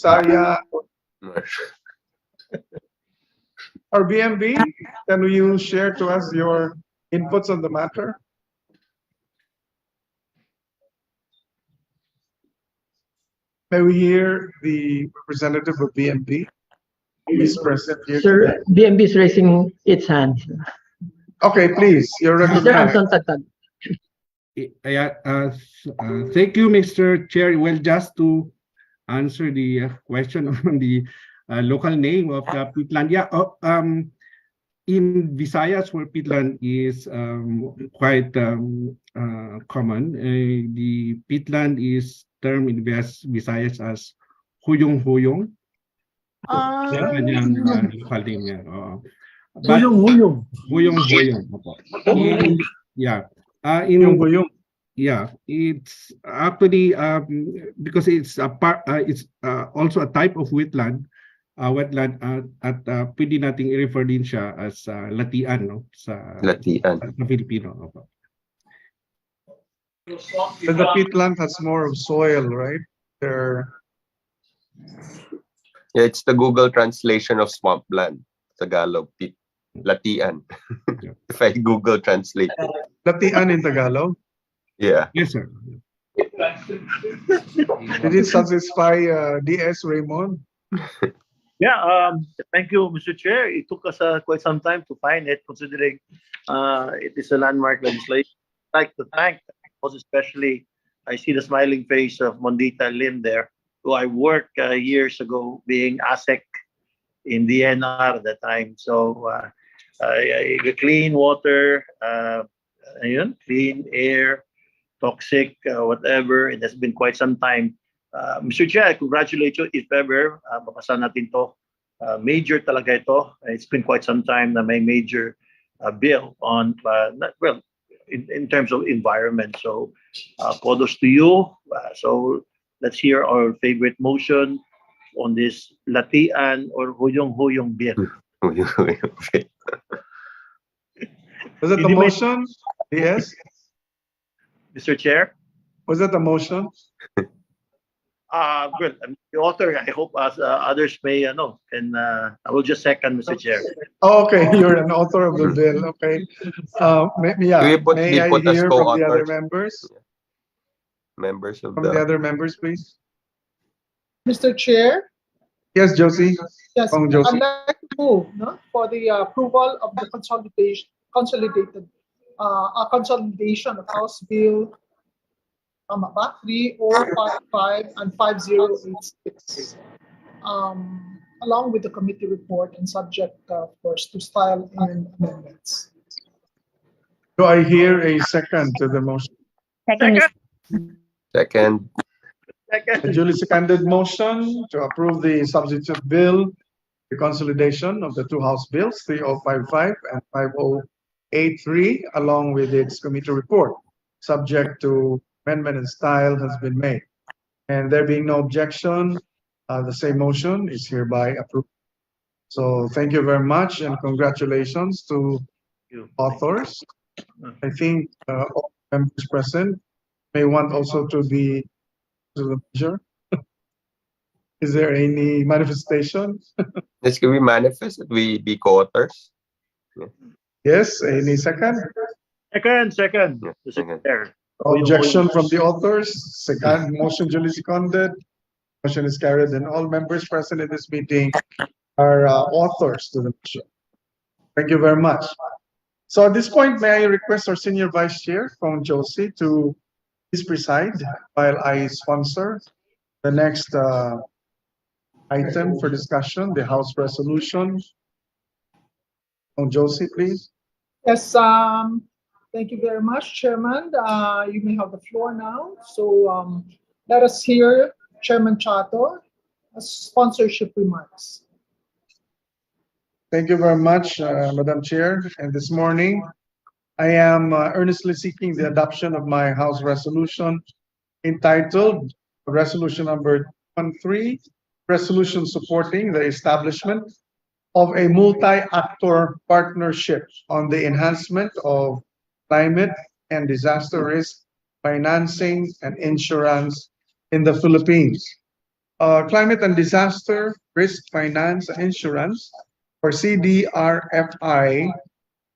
Bisaya, or BMB? Can you share to us your inputs on the matter? May we hear the representative of BMB? He's present here today. Sir, BMB is raising its hand. Okay, please, you're Mr. recognized. Anton Tagtag. Thank you, Mr. Chair. Well, just to answer the question on the local name of the peatland. Yeah, in Visayas, where peatland is quite common, the peatland is termed in Visayas as huyong-huyong. Yung kanyang local name niya. But Huyong. huyong-huyong. Yeah. Huyong. Yeah, it's actually because it's a part, it's also a type of wetland, at pwede nating i-refer din siya as latian, no, sa Latian. sa Filipino. But the peatland has more of soil, right? There. Yeah, it's the Google translation of swampland. Tagalog, Latian. If I Google translate it. Latian in Tagalog. Yeah. Yes, sir. Did it satisfy DS Raymond? Yeah, thank you, Mr. Chair. It took us quite some time to find it, considering it is a landmark legislation. I'd like to thank, most especially, I see the smiling face of Mondita Lim there, who I worked years ago being ASEC in DNR at that time. So, clean water, clean air, toxic, whatever. It has been quite some time. Mr. Chair, I congratulate you if ever mapasa natin to. Major talaga ito. It's been quite some time na may major bill on, in terms of environment. So, kudos to you. So, let's hear our favorite motion on this latian or huyong-huyong bill. Was it the motion? Yes. Mr. Chair? Was it the motion? Well, the author, I hope as others may know, and I will just second, Mr. Chair. Oh, okay, you're an author of the bill. Okay. May I put as hear from the other co-authors? members? Members of From the other members, please. Mr. Chair, Yes, Josie. yes, Kong Josie. I'd like to move for the approval of the consolidation of House Bill 3055 and 5086, along with the committee report and subject, of course, to style and amendments. Do I hear a second to the motion? Second. Second. A duly seconded motion to approve the substitute bill, the consolidation of the two House bills, 3055 and 5083, along with its committee report, subject to amendment and style has been made. And there being no objection, the same motion is hereby approved. So thank you very much and congratulations to authors. I think all members present may want also to be to the measure. Is there any manifestation? This can we manifest that we be co-authors? Yes, any second? Second. Yeah, Mr. second. Chair. Objection from the authors. Second motion duly seconded. Motion is carried, and all members present in this meeting are authors to the motion. Thank you very much. So at this point, may I request our senior vice chair, Kong Josie, to please preside while I sponsor the next item for discussion, the House resolution. Kong Josie, please. Yes, thank you very much, Chairman. You may have the floor now. So let us hear Chairman Chato sponsorship remarks. Thank you very much, Madam Chair. And this morning, I am earnestly seeking the adoption of my House resolution entitled Resolution Number 13, Resolution Supporting the Establishment of a Multi-Actor Partnership on the Enhancement of Climate and Disaster Risk Financing and Insurance in the Philippines. Climate and Disaster Risk Finance and Insurance, or CDRFI,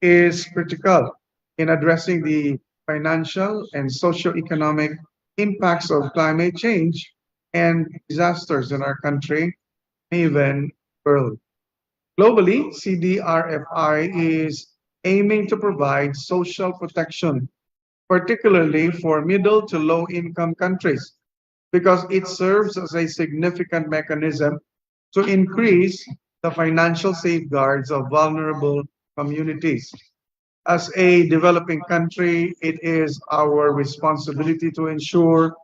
is critical in addressing the financial and socio-economic impacts of climate change and disasters in our country, even world. Globally, CDRFI is aiming to provide social protection, particularly for middle to low income countries, because it serves as a significant mechanism to increase the financial safeguards of vulnerable communities. As a developing country, it is our responsibility to ensure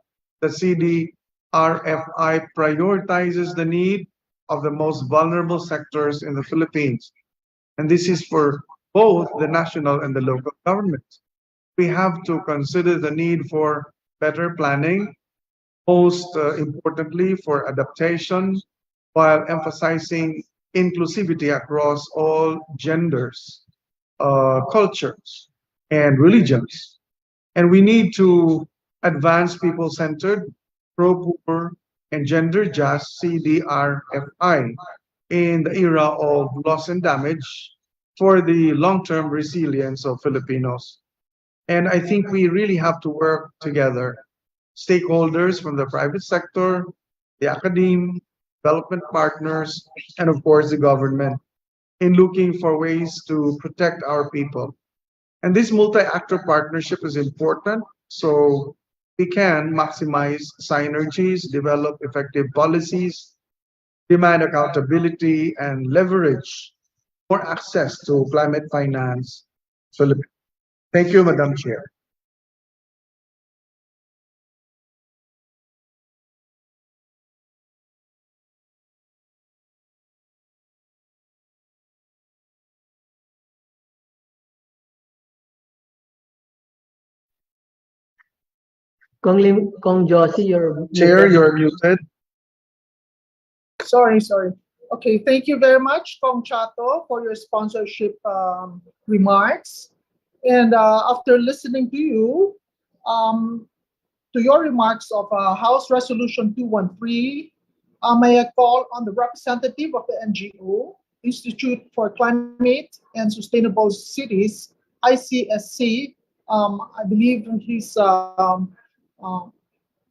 the CDRFI prioritizes the need of the most vulnerable sectors in the Philippines. And this is for both the national and the local governments. We have to consider the need for better planning, most importantly for adaptation, while emphasizing inclusivity across all genders, cultures, and religions. And we need to advance people-centered, pro-poor, and gender-just CDRFI in the era of loss and damage for the long-term resilience of Filipinos. And I think we really have to work together, stakeholders from the private sector, the academe, development partners, and of course the government, in looking for ways to protect our people. And this multi-actor partnership is important so we can maximize synergies, develop effective policies, demand accountability, and leverage more access to climate finance. Thank you, Madam Chair. Kong Josie, you're Chair, muted. you're muted. Sorry. Okay, thank you very much, Kong Chato, for your sponsorship remarks. And after listening to your remarks of House Resolution 213, may I call on the representative of the NGO, Institute for Climate and Sustainable Cities, ICSC. I believe he's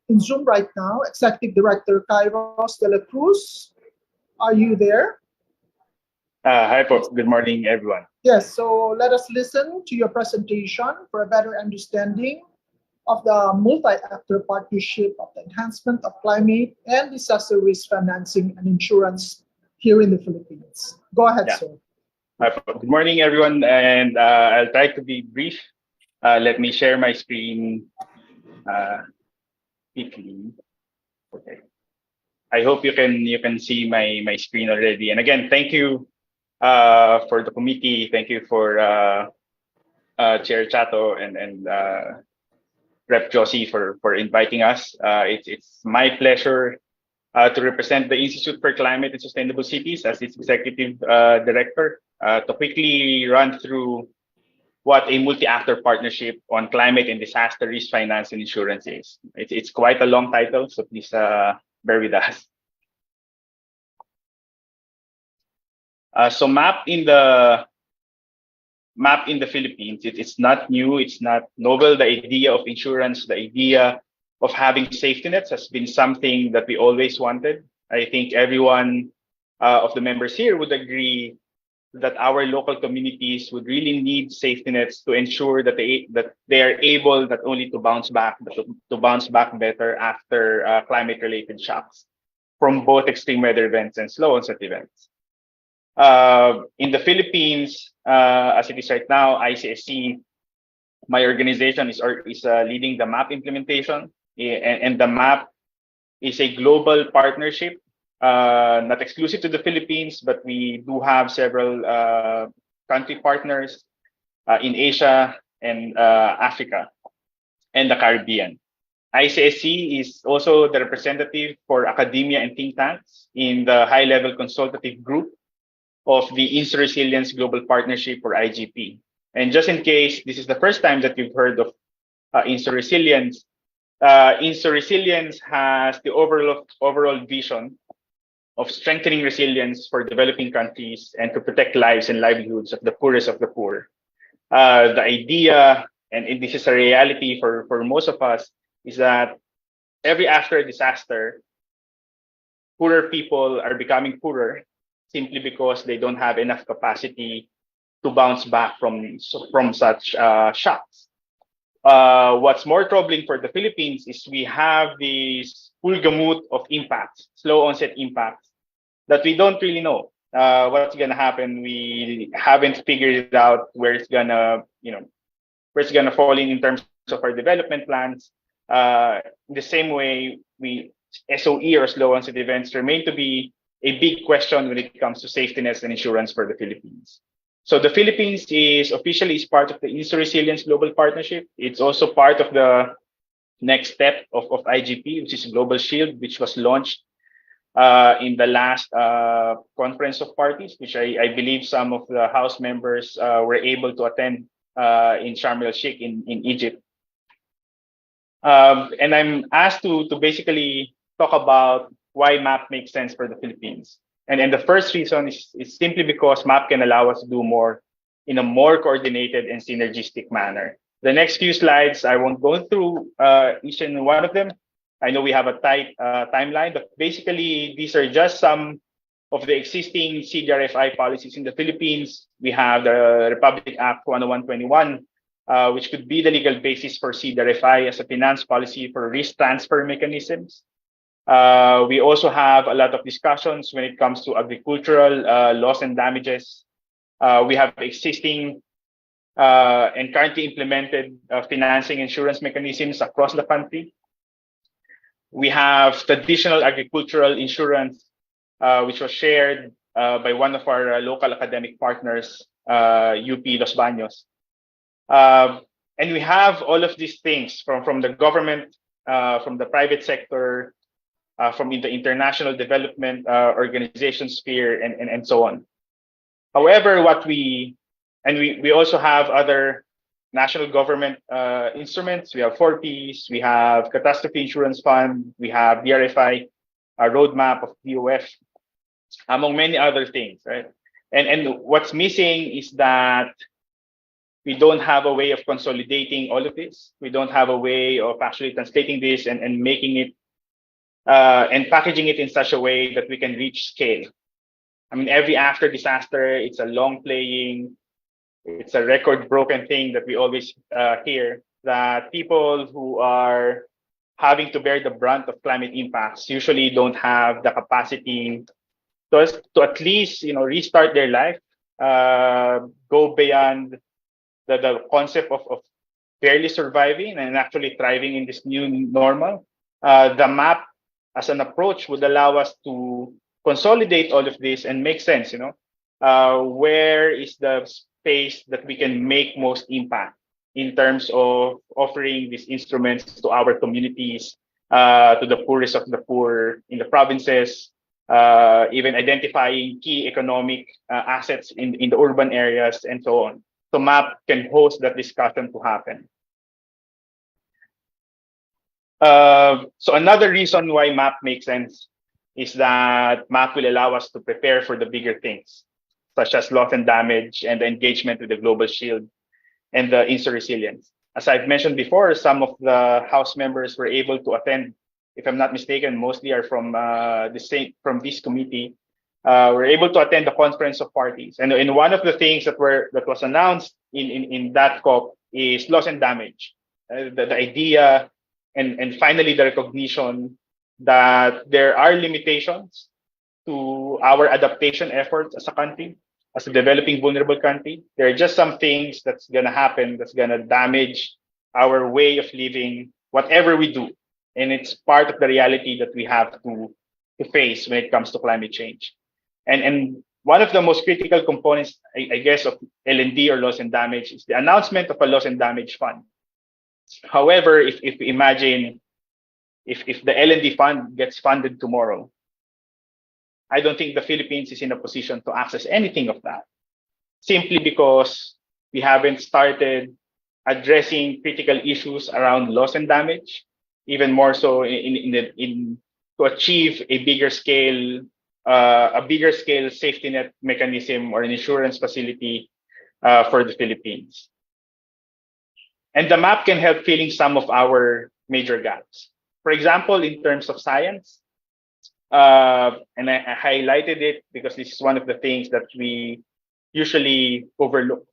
in Zoom right now, Executive Director Kairos de la Cruz. Are you there? Hi, folks. Good morning, everyone. Yes, so let us listen to your presentation for a better understanding of the multi-actor partnership of the enhancement of climate and disaster risk financing and insurance here in the Philippines. Go ahead, Yeah. sir. Hi, folks. Good morning, everyone, and I'll try to be brief. Let me share my screen quickly. Okay. I hope you can see my screen already. And again, thank you for the committee. Thank you for Chair Chato and Rep Josie for inviting us. It's my pleasure to represent the Institute for Climate and Sustainable Cities as its executive director to quickly run through what a multi-actor partnership on climate and disaster risk finance and insurance is. It's quite a long title, so please bear with us. So map in the Philippines, it's not new, it's not novel. The idea of insurance, the idea of having safety nets has been something that we always wanted. I think everyone of the members here would agree that our local communities would really need safety nets to ensure that they are able not only to bounce back, but to bounce back better after climate-related shocks from both extreme weather events and slow onset events. In the Philippines, as it is right now, ICSC, my organization is leading the MAP implementation, and the MAP is a global partnership, not exclusive to the Philippines, but we do have several country partners in Asia and Africa and the Caribbean. ICSC is also the representative for academia and think tanks in the high-level consultative group of the Insta Resilience Global Partnership, or IGP. And just in case this is the first time that you've heard of Insta Resilience, Resilience has the overall vision of strengthening resilience for developing countries and to protect lives and livelihoods of the poorest of the poor. The idea, and this is a reality for most of us, is that every after a disaster, poorer people are becoming poorer simply because they don't have enough capacity to bounce back from such shocks. What's more troubling for the Philippines is we have this full gamut of impacts, slow onset impacts that we don't really know what's gonna happen. We haven't figured it out where it's gonna, where it's gonna fall in terms of our development plans. In the same way, SOE or slow onset events remain to be a big question when it comes to safety nets and insurance for the Philippines. So the Philippines is officially part of the Insta Resilience Global Partnership. It's also part of the next step of IGP, which is Global Shield, which was launched in the last conference of parties, which I believe some of the House members were able to attend in Sharm el Sheikh in Egypt. And I'm asked to basically talk about why MAP makes sense for the Philippines. And the first reason is simply because MAP can allow us to do more in a more coordinated and synergistic manner. The next few slides, I won't go through each and one of them. I know we have a tight timeline, but basically these are just some of the existing CDRFI policies in the Philippines. We have the Republic Act 10121, which could be the legal basis for CDRFI as a finance policy for risk transfer mechanisms. We also have a lot of discussions when it comes to agricultural loss and damages. We have existing and currently implemented financing insurance mechanisms across the country. We have traditional agricultural insurance, which was shared by one of our local academic partners, UP Los Baños. And we have all of these things from the government, from the private sector, from the international development organization sphere, and so on. However, we also have other national government instruments. We have 4Ps, we have Catastrophe Insurance Fund, we have DRFI, a roadmap of DOF, among many other things, right? And what's missing is that we don't have a way of consolidating all of this. We don't have a way of actually translating this and making it and packaging it in such a way that we can reach scale. I mean, every after disaster, it's a long playing, it's a record broken thing that we always hear, that people who are having to bear the brunt of climate impacts usually don't have the capacity to at least restart their life, go beyond the concept of barely surviving and actually thriving in this new normal. The MAP as an approach would allow us to consolidate all of this and make sense, where is the space that we can make most impact in terms of offering these instruments to our communities, to the poorest of the poor in the provinces, even identifying key economic assets in the urban areas and so on. So MAP can host that discussion to happen. So another reason why MAP makes sense is that MAP will allow us to prepare for the bigger things, such as loss and damage and the engagement with the Global Shield and the Insta Resilience. As I've mentioned before, some of the House members were able to attend, if I'm not mistaken, mostly are from this committee, were able to attend the conference of parties. And one of the things that was announced in that COP is loss and damage. The idea and finally the recognition that there are limitations to our adaptation efforts as a country, as a developing vulnerable country. There are just some things that's gonna happen that's gonna damage our way of living, whatever we do. And it's part of the reality that we have to face when it comes to climate change. And one of the most critical components, I guess, of L&D or loss and damage is the announcement of a loss and damage fund. However, if we imagine if the L&D fund gets funded tomorrow, I don't think the Philippines is in a position to access anything of that, simply because we haven't started addressing critical issues around loss and damage. even more so in to achieve a bigger scale safety net mechanism or an insurance facility for the Philippines. And the map can help filling some of our major gaps. For example, in terms of science, and I highlighted it because this is one of the things that we usually overlook,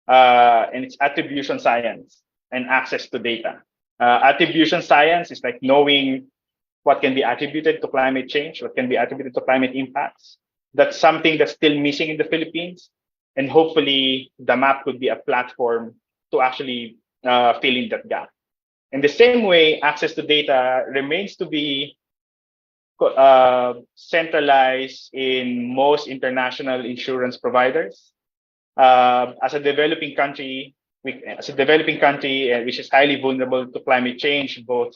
and it's attribution science and access to data. Attribution science is like knowing what can be attributed to climate change, what can be attributed to climate impacts. That's something that's still missing in the Philippines. And hopefully the map could be a platform to actually fill in that gap. In the same way, access to data remains to be centralized in most international insurance providers. As a developing country, which is highly vulnerable to climate change, both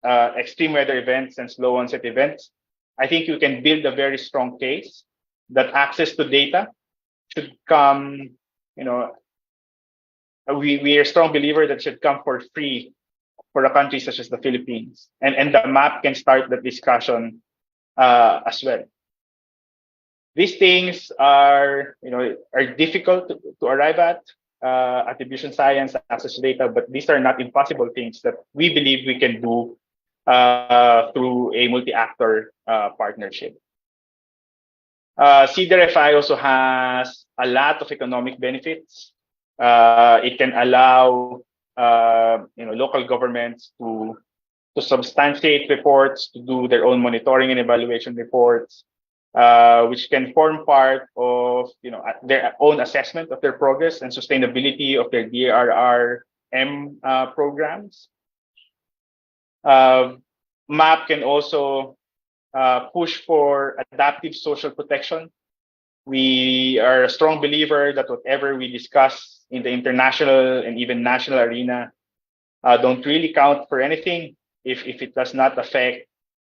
extreme weather events and slow onset events, I think you can build a very strong case that access to data should come, we are strong believer that should come for free for a country such as the Philippines. And the map can start the discussion as well. These things are difficult to arrive at, attribution science, access to data, but these are not impossible things that we believe we can do through a multi-actor partnership. CDRFI also has a lot of economic benefits. It can allow local governments to substantiate reports, to do their own monitoring and evaluation reports, which can form part of their own assessment of their progress and sustainability of their DRRM programs. MAP can also push for adaptive social protection. We are a strong believer that whatever we discuss in the international and even national arena don't really count for anything if it does not affect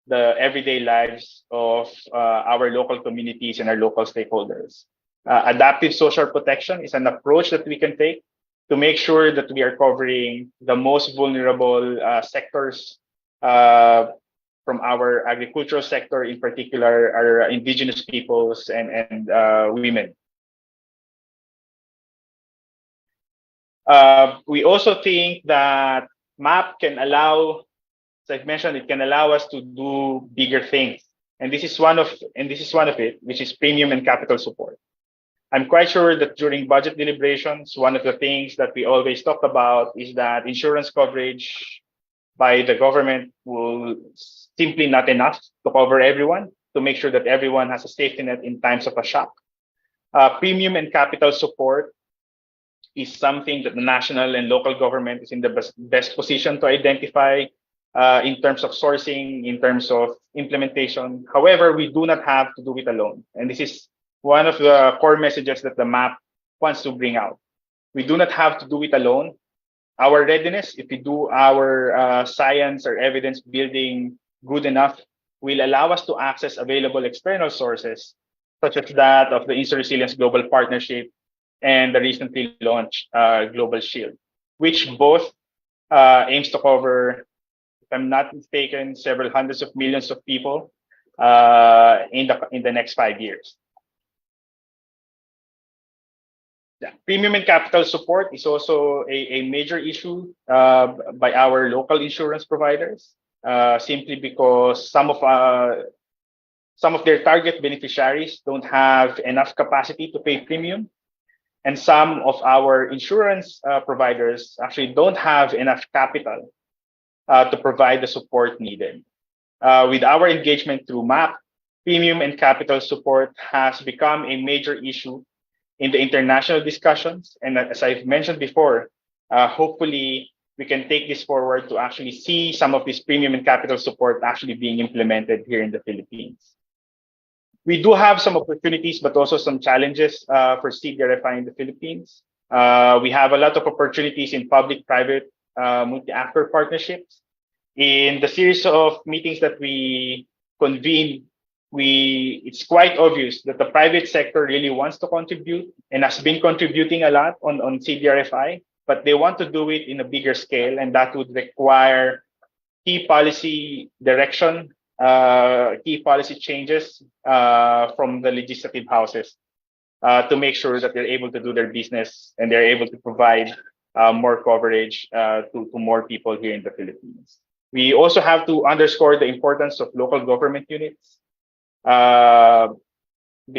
the everyday lives of our local communities and our local stakeholders. Adaptive social protection is an approach that we can take to make sure that we are covering the most vulnerable sectors from our agricultural sector, in particular, our indigenous peoples and women. We also think that MAP can allow, as I've mentioned, it can allow us to do bigger things, and this is one of it, which is premium and capital support. I'm quite sure that during budget deliberations, one of the things that we always talk about is that insurance coverage by the government will simply not enough to cover everyone, to make sure that everyone has a safety net in times of a shock. Premium and capital support is something that the national and local government is in the best position to identify in terms of sourcing, in terms of implementation. However, we do not have to do it alone. And this is one of the core messages that the MAP wants to bring out. We do not have to do it alone. Our readiness, if we do our science or evidence building good enough, will allow us to access available external sources, such as that of the Insur Resilience Global Partnership and the recently launched Global Shield, which both aims to cover, if I'm not mistaken, several hundreds of millions of people in the next 5 years. Yeah. Premium and capital support is also a major issue by our local insurance providers, simply because some of their target beneficiaries don't have enough capacity to pay premium, and some of our insurance providers actually don't have enough capital to provide the support needed. With our engagement through MAP, premium and capital support has become a major issue in the international discussions. And as I've mentioned before, hopefully we can take this forward to actually see some of this premium and capital support actually being implemented here in the Philippines. We do have some opportunities, but also some challenges for CDRFI in the Philippines. We have a lot of opportunities in public-private multi-actor partnerships. In the series of meetings that we convened, it's quite obvious that the private sector really wants to contribute and has been contributing a lot on CDRFI, but they want to do it in a bigger scale, and that would require key policy direction, key policy changes from the legislative houses to make sure that they're able to do their business and they're able to provide more coverage to more people here in the Philippines. We also have to underscore the importance of local government units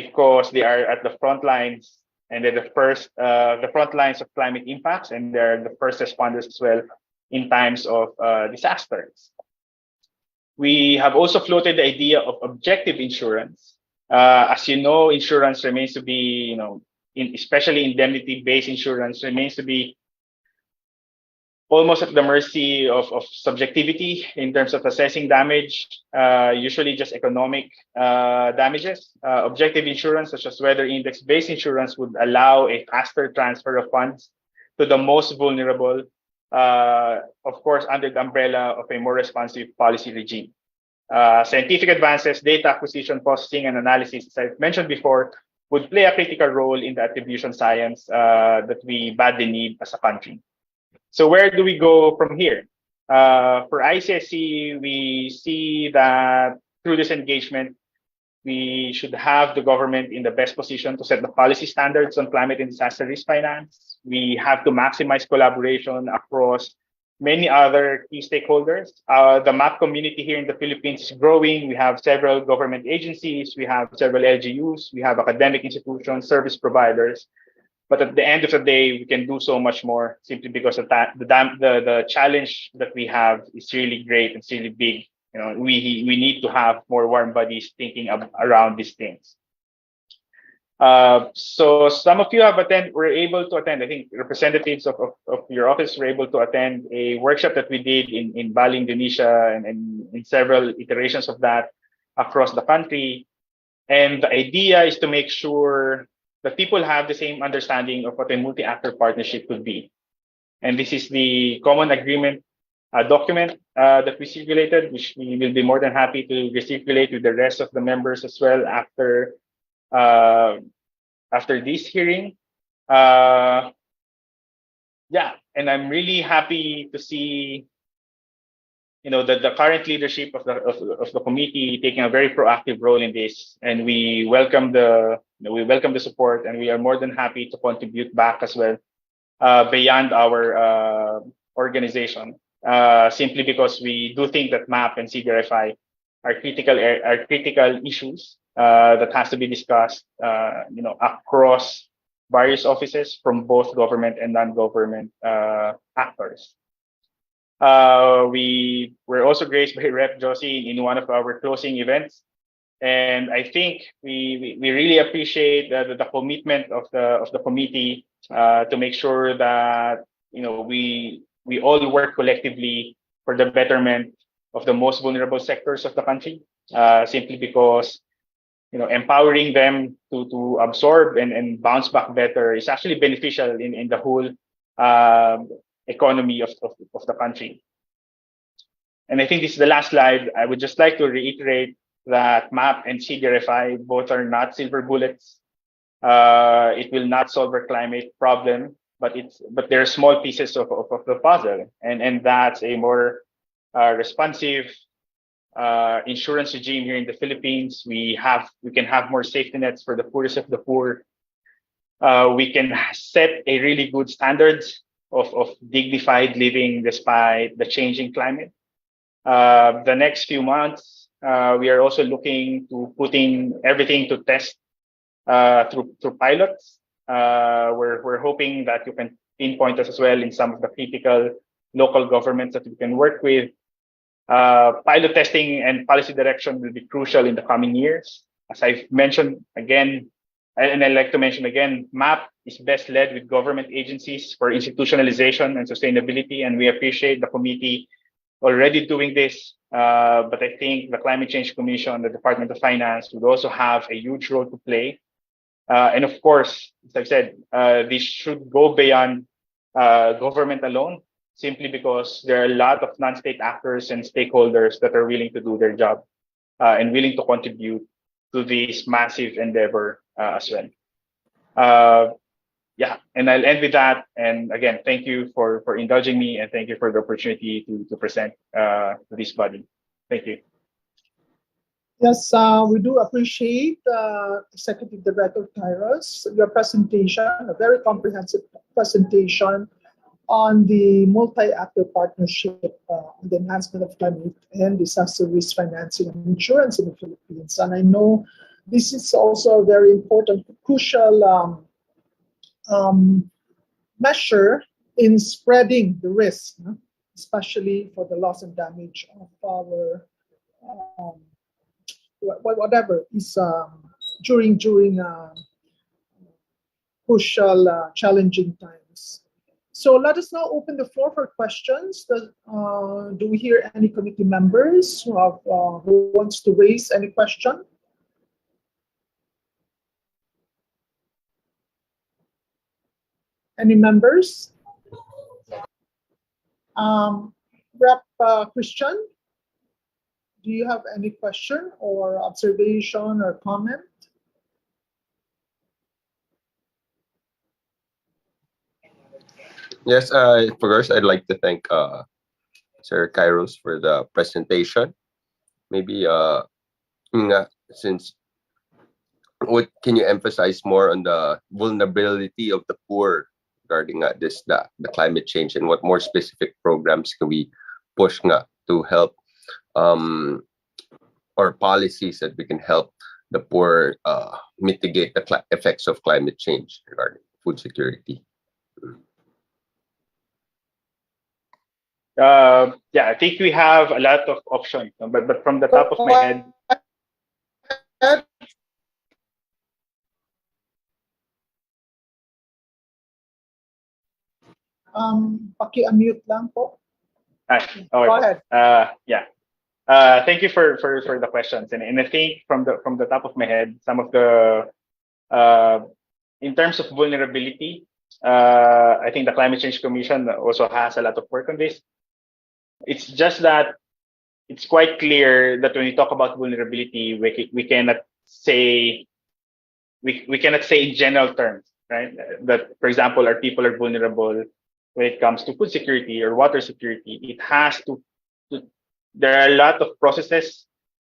because they are at the front lines and they're the front lines of climate impacts, and they're the first responders as well in times of disasters. We have also floated the idea of objective insurance. As you know, insurance remains to be, especially indemnity-based insurance remains to be almost at the mercy of subjectivity in terms of assessing damage, usually just economic damages. Objective insurance, such as weather index-based insurance, would allow a faster transfer of funds to the most vulnerable, of course, under the umbrella of a more responsive policy regime. Scientific advances, data acquisition, processing, and analysis, as I've mentioned before, would play a critical role in the attribution science that we badly need as a country. So where do we go from here? For ICSC, we see that through this engagement, we should have the government in the best position to set the policy standards on climate and disaster risk finance. We have to maximize collaboration across many other key stakeholders. The MAP community here in the Philippines is growing. We have several government agencies, we have several LGUs, we have academic institutions, service providers. But at the end of the day, we can do so much more simply because of that. The challenge that we have is really great. It's really big. We need to have more warm bodies thinking around these things. So some of you were able to attend. I think representatives of your office were able to attend a workshop that we did in Bali, Indonesia, and in several iterations of that across the country. And the idea is to make sure that people have the same understanding of what a multi-actor partnership could be. And this is the common agreement document that we circulated, which we will be more than happy to recirculate with the rest of the members as well after this hearing. And I'm really happy to see the current leadership of the committee taking a very proactive role in this, and we welcome the support, and we are more than happy to contribute back as well beyond our organization, simply because we do think that MAP and CDRFI are critical issues that has to be discussed across various offices from both government and non-government actors. We were also graced by Rep. Josie in one of our closing events, and I think we really appreciate the commitment of the committee to make sure that we all work collectively for the betterment of the most vulnerable sectors of the country. Simply because empowering them to absorb and bounce back better is actually beneficial in the whole economy of the country. And I think this is the last slide. I would just like to reiterate that MAP and CDRFI both are not silver bullets. It will not solve our climate problem, but they're small pieces of the puzzle, and that's a more responsive insurance regime here in the Philippines. We can have more safety nets for the poorest of the poor. We can set a really good standards of dignified living despite the changing climate. The next few months, we are also looking to putting everything to test through pilots. We're hoping that you can pinpoint us as well in some of the critical local governments that we can work with. Pilot testing and policy direction will be crucial in the coming years. As I've mentioned again, and I'd like to mention again, MAP is best led with government agencies for institutionalization and sustainability, and we appreciate the committee already doing this. But I think the Climate Change Commission, the Department of Finance would also have a huge role to play. And of course, as I've said, this should go beyond government alone, simply because there are a lot of non-state actors and stakeholders that are willing to do their job and willing to contribute to this massive endeavor as well. yeah, and I'll end with that. And again, thank you for indulging me, and thank you for the opportunity to present to this body. Thank you. Yes, we do appreciate Executive Director Kairos, your presentation, a very comprehensive presentation on the multi-actor partnership on the enhancement of climate and disaster risk financing and insurance in the Philippines. And I know this is also a very important, crucial measure in spreading the risk, especially for the loss and damage of our whatever is during crucial challenging times. So let us now open the floor for questions. Do we hear any committee members who wants to raise any question? Any members? Rep Christian, do you have any question or observation or comment? Yes, first I'd like to thank Sir Kairos for the presentation. Maybe since what can you emphasize more on the vulnerability of the poor regarding the climate change, and what more specific programs can we push to help or policies that we can help the poor mitigate the effects of climate change regarding food security? Yeah, I think we have a lot of options, but from the top of my head, Paki-unmute lang po. okay. Go ahead. Yeah. Thank you for the questions, and I think from the top of my head, some of the in terms of vulnerability, I think the Climate Change Commission also has a lot of work on this. It's just that it's quite clear that when we talk about vulnerability, we cannot say we cannot say in general terms, right? That, for example, our people are vulnerable when it comes to food security or water security. It has to there are a lot of processes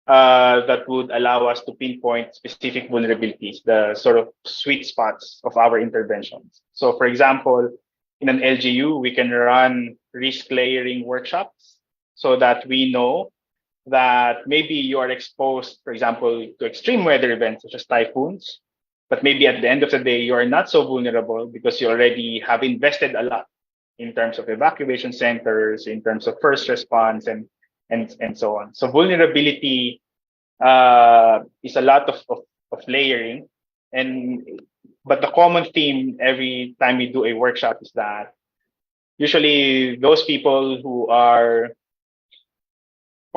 that would allow us to pinpoint specific vulnerabilities, the sort of sweet spots of our interventions. So, for example, in an LGU, we can run risk layering workshops so that we know that maybe you are exposed, for example, to extreme weather events such as typhoons, but maybe at the end of the day, you are not so vulnerable because you already have invested a lot in terms of evacuation centers, in terms of first response, and so on. So vulnerability is a lot of layering, but the common theme every time we do a workshop is that usually those people who are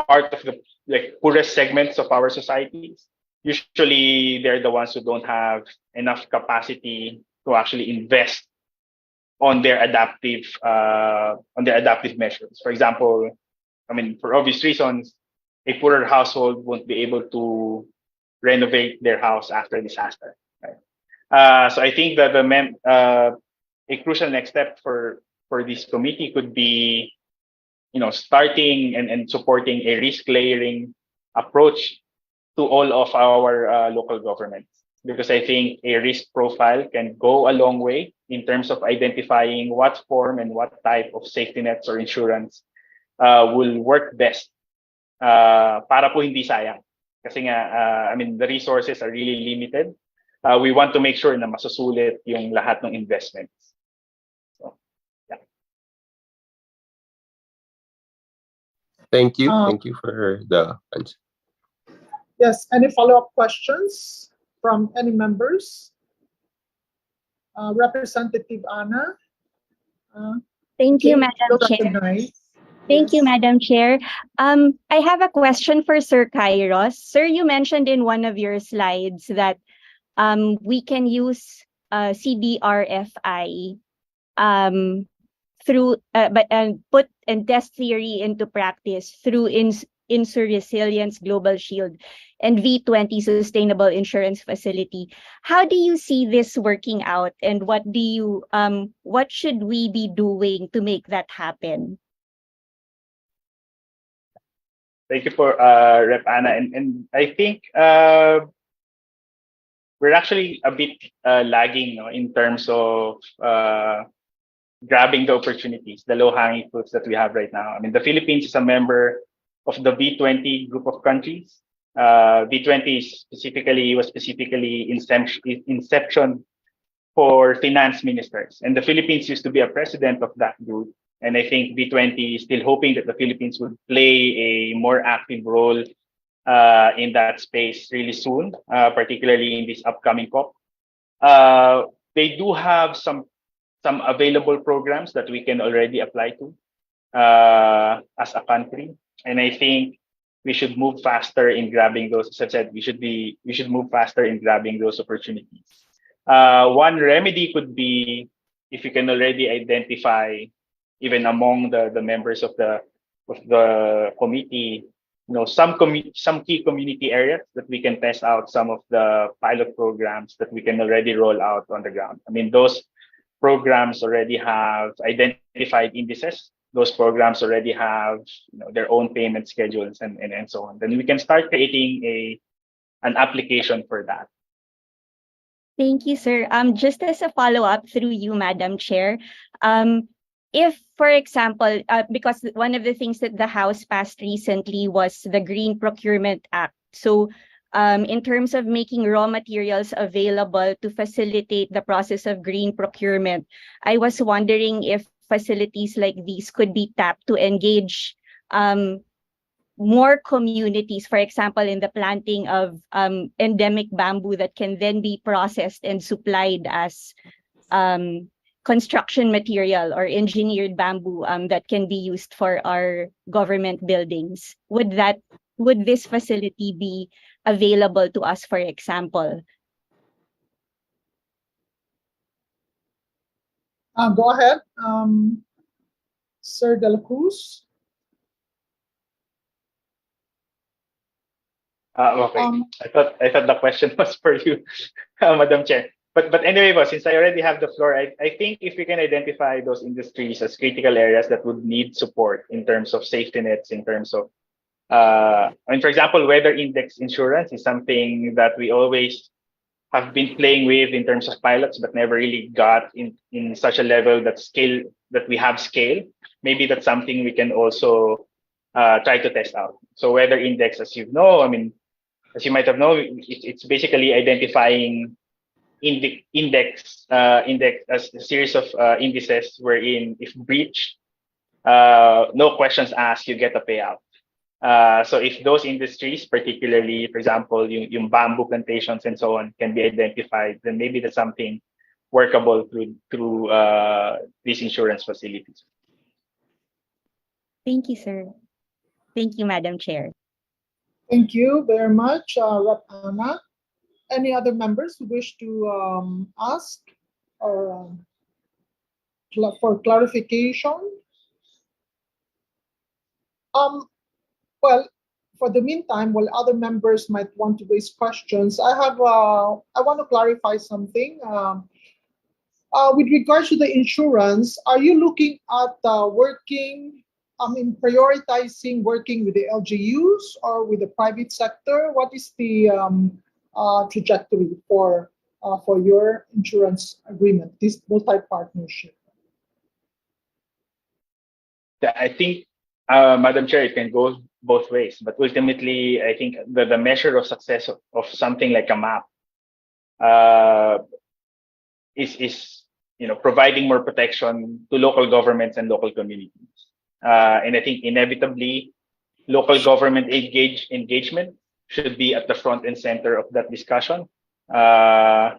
part of the poorest segments of our societies, usually they're the ones who don't have enough capacity to actually invest on their adaptive measures. For example, I mean, for obvious reasons, a poorer household won't be able to renovate their house after a disaster. Right? So I think that a crucial next step for this committee could be, starting and supporting a risk layering approach to all of our local governments, because I think a risk profile can go a long way in terms of identifying what form and what type of safety nets or insurance will work best para po hindi sayang. Kasi nga, I mean, the resources are really limited. We want to make sure na masusulit yung lahat ng investments. So, yeah. Thank you. Thank you for the answer. Yes, any follow-up questions from any members? Representative Anna? Thank you, Madam you're Chair. recognized. Thank you, Yes. Madam Chair. I have a question for Sir Kairos. Sir, you mentioned in one of your slides that we can use CBRFI through but put and test theory into practice through Insur Resilience Global Shield and V20 Sustainable Insurance Facility. How do you see this working out, and what should we be doing to make that happen? Thank you for Rep Anna, and I think we're actually a bit lagging, no, in terms of grabbing the opportunities, the low-hanging fruits that we have right now. I mean, the Philippines is a member of the V20 group of countries. V20 was specifically inception for finance ministers, and the Philippines used to be a president of that group. And I think V20 is still hoping that the Philippines would play a more active role in that space really soon, particularly in this upcoming COP. They do have some available programs that we can already apply to as a country, and I think we should move faster in grabbing those. As I said, we should move faster in grabbing those opportunities. One remedy could be if you can already identify, even among the members of the committee, some key community areas that we can test out some of the pilot programs that we can already roll out on the ground. I mean, those programs already have identified indices. Those programs already have their own payment schedules and so on. Then we can start creating an application for that. Thank you, sir. Just as a follow-up through you, Madam Chair, if, for example, because one of the things that the House passed recently was the Green Procurement Act. So in terms of making raw materials available to facilitate the process of green procurement, I was wondering if facilities like these could be tapped to engage more communities, for example, in the planting of endemic bamboo that can then be processed and supplied as construction material or engineered bamboo that can be used for our government buildings. Would this facility be available to us, for example? Go ahead, Sir De La Cruz. Okay. I thought the question was for you, Madam Chair. But anyway, since I already have the floor, I think if we can identify those industries as critical areas that would need support in terms of safety nets, in terms of, for example, weather index insurance is something that we always have been playing with in terms of pilots, but never really got in such a level that we have scale. Maybe that's something we can also try to test out. So weather index, as you might have known, it's basically identifying index as a series of indices wherein if breached, no questions asked, you get a payout. So if those industries, particularly, for example, yung bamboo plantations and so on, can be identified, then maybe that's something workable through these insurance facilities. Thank you, sir. Thank you, Madam Chair. Thank you very much, Rep Anna. Any other members who wish to ask or for clarification? Well, for the meantime, while other members might want to raise questions, I want to clarify something. With regards to the insurance, are you looking at prioritizing working with the LGUs or with the private sector? What is the trajectory for your insurance agreement, this multi-partnership? I think, Madam Chair, it can go both ways, but ultimately, I think the measure of success of something like a map is providing more protection to local governments and local communities. And I think inevitably, local government engagement should be at the front and center of that discussion. We're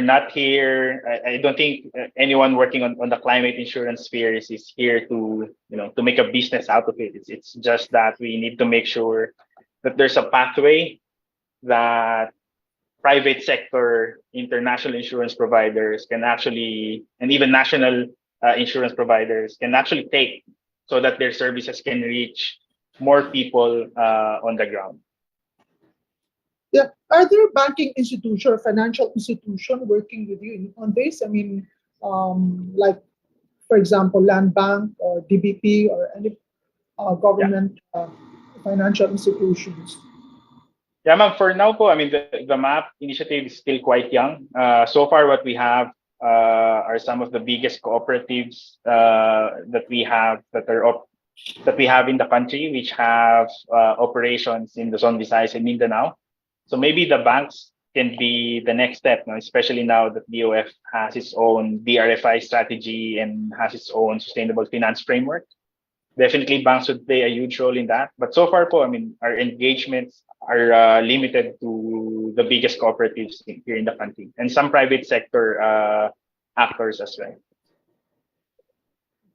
not here. I don't think anyone working on the climate insurance sphere is here to make a business out of it. It's just that we need to make sure that there's a pathway that private sector, international insurance providers can actually, and even national insurance providers can actually take, so that their services can reach more people on the ground. Yeah. Are there banking institution or financial institution working with you on this? I mean, like, for example, Land Bank or DBP or any government financial institutions? Yeah, ma'am, for now po, I mean, the MAP initiative is still quite young. So far, what we have are some of the biggest cooperatives that we have that we have in the country, which have operations in Luzon, Visayas, and Mindanao. So maybe the banks can be the next step, no? Especially now that BOF has its own DRFI strategy and has its own sustainable finance framework. Definitely banks would play a huge role in that. But so far po, I mean, our engagements are limited to the biggest cooperatives here in the country and some private sector actors as well.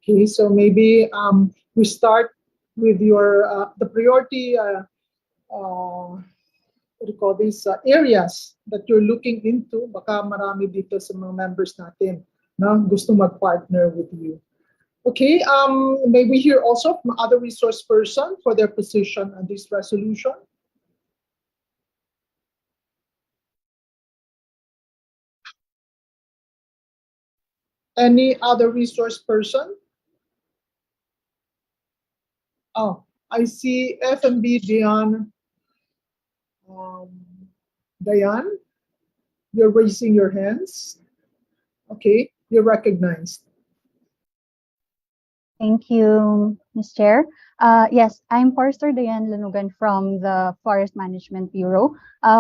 Okay, so maybe we start with your the priority what do you call these areas that you're looking into. Baka marami dito sa mga members natin na gusto mag-partner with you. Okay, may we hear also from other resource person for their position on this resolution? Any other resource person? Oh, I see FMB Diane. Diane, you're raising your hands. Okay, you're recognized. Thank you, Ms. Chair. Yes, I'm Forester Diane Lanugan from the Forest Management Bureau.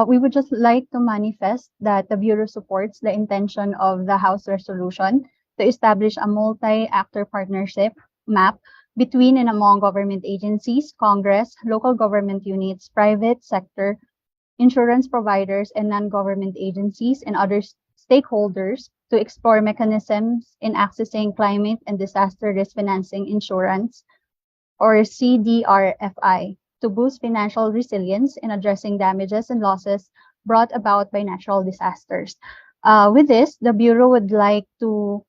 We would just like to manifest that the Bureau supports the intention of the House resolution to establish a multi-actor partnership MAP between and among government agencies, Congress, local government units, private sector, insurance providers, and non-government agencies and other stakeholders to explore mechanisms in accessing climate and disaster risk financing insurance, or CDRFI, to boost financial resilience in addressing damages and losses brought about by natural disasters. With this, the Bureau would like to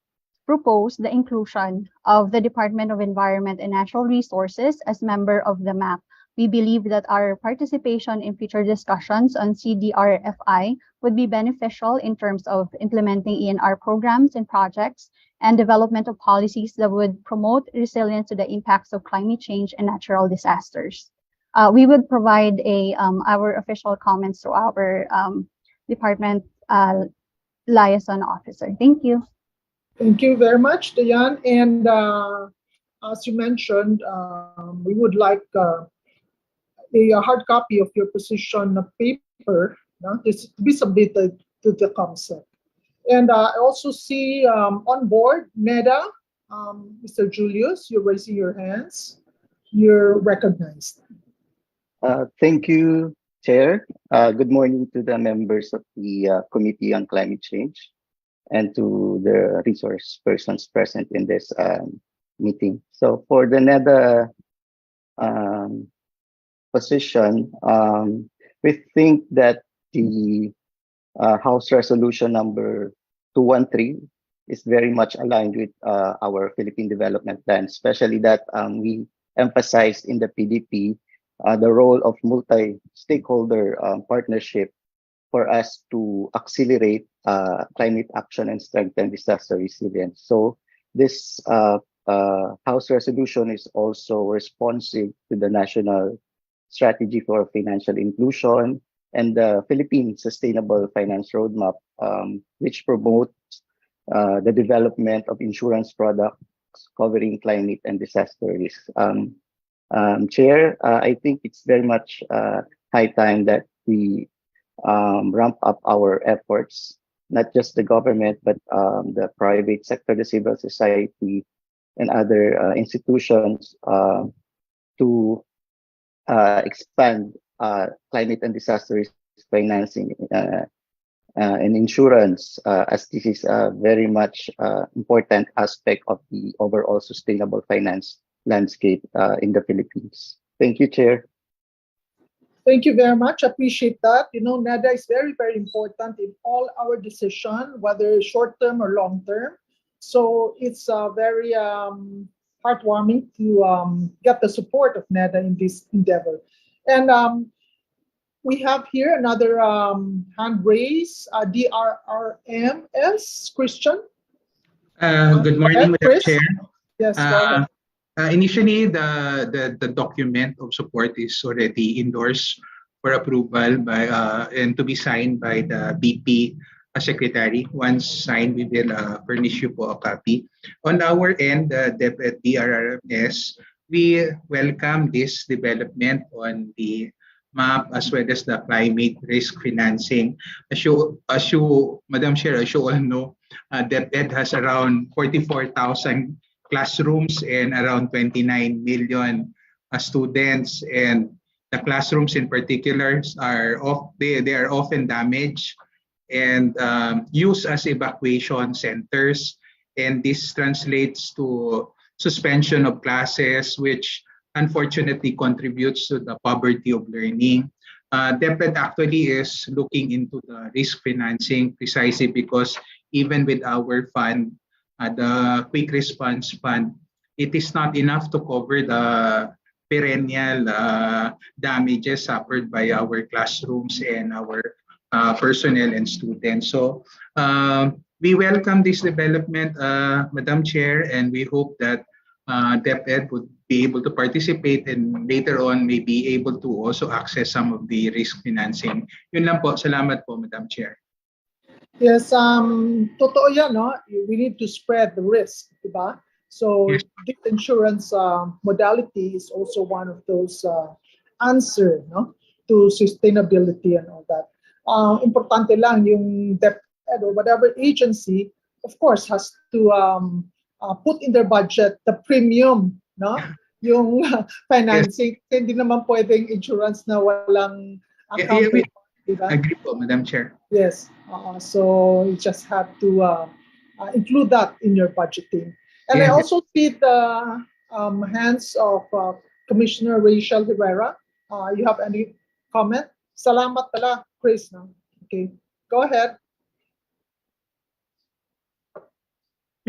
propose the inclusion of the Department of Environment and Natural Resources as member of the MAP. We believe that our participation in future discussions on CDRFI would be beneficial in terms of implementing ENR programs and projects and development of policies that would promote resilience to the impacts of climate change and natural disasters. We would provide our official comments to our department liaison officer. Thank you. Thank you very much, Diane. And as you mentioned, we would like a hard copy of your position paper to be submitted to the COMSEC. And I also see on board, NEDA, Mr. Julius, you're raising your hands. You're recognized. Thank you, Chair. Good morning to the members of the Committee on Climate Change and to the resource persons present in this meeting. So for the NEDA position, we think that the House Resolution number 213 is very much aligned with our Philippine Development Plan, especially that we emphasized in the PDP the role of multi-stakeholder partnership for us to accelerate climate action and strengthen disaster resilience. So this House resolution is also responsive to the National Strategy for Financial Inclusion and the Philippine Sustainable Finance Roadmap, which promotes the development of insurance products covering climate and disaster risk. Chair, I think it's very much high time that we ramp up our efforts, not just the government, but the private sector, the civil society, and other institutions to expand climate and disaster risk financing and insurance, as this is a very much important aspect of the overall sustainable finance landscape in the Philippines. Thank you, Chair. Thank you very much. Appreciate that. You know, NEDA is very, very important in all our decision, whether short term or long term. So it's very heartwarming to get the support of NEDA in this endeavor. And we have here another hand raised, DRRMS, Christian. Good morning, Madam Chris? Chair. Yes, go ahead. Initially, the document of support is already endorsed for approval by and to be signed by the BP secretary. Once signed, we will furnish you po a copy. On our end, DRRMS, we welcome this development on the map as well as the climate risk financing. As you, Madam Chair, as you all know, DepEd has around 44,000 classrooms and around 29 million students, and the classrooms in particular are they are often damaged and used as evacuation centers, and this translates to suspension of classes, which unfortunately contributes to the poverty of learning. DepEd actually is looking into the risk financing precisely because even with our fund, the Quick Response Fund, it is not enough to cover the perennial damages suffered by our classrooms and our personnel and students. So we welcome this development, Madam Chair, and we hope that DepEd would be able to participate and later on may be able to also access some of the risk financing. Yun lang po. Salamat po, Madam Chair. Yes, totoo yan, no? We need to spread the risk, diba? So Yes. this insurance modality is also one of those answer, no, to sustainability and all that. Importante lang yung DepEd or whatever agency, of course, has to put in their budget the premium, no, yung financing. Yes. Hindi naman pwedeng insurance na walang account. Diba? Agree po, Madam Chair. Yes, so you just have to include that in your budgeting. And I also see the hands of Commissioner Rachel Herrera. You have any comment? Salamat pala, Chris. No? Okay, go ahead.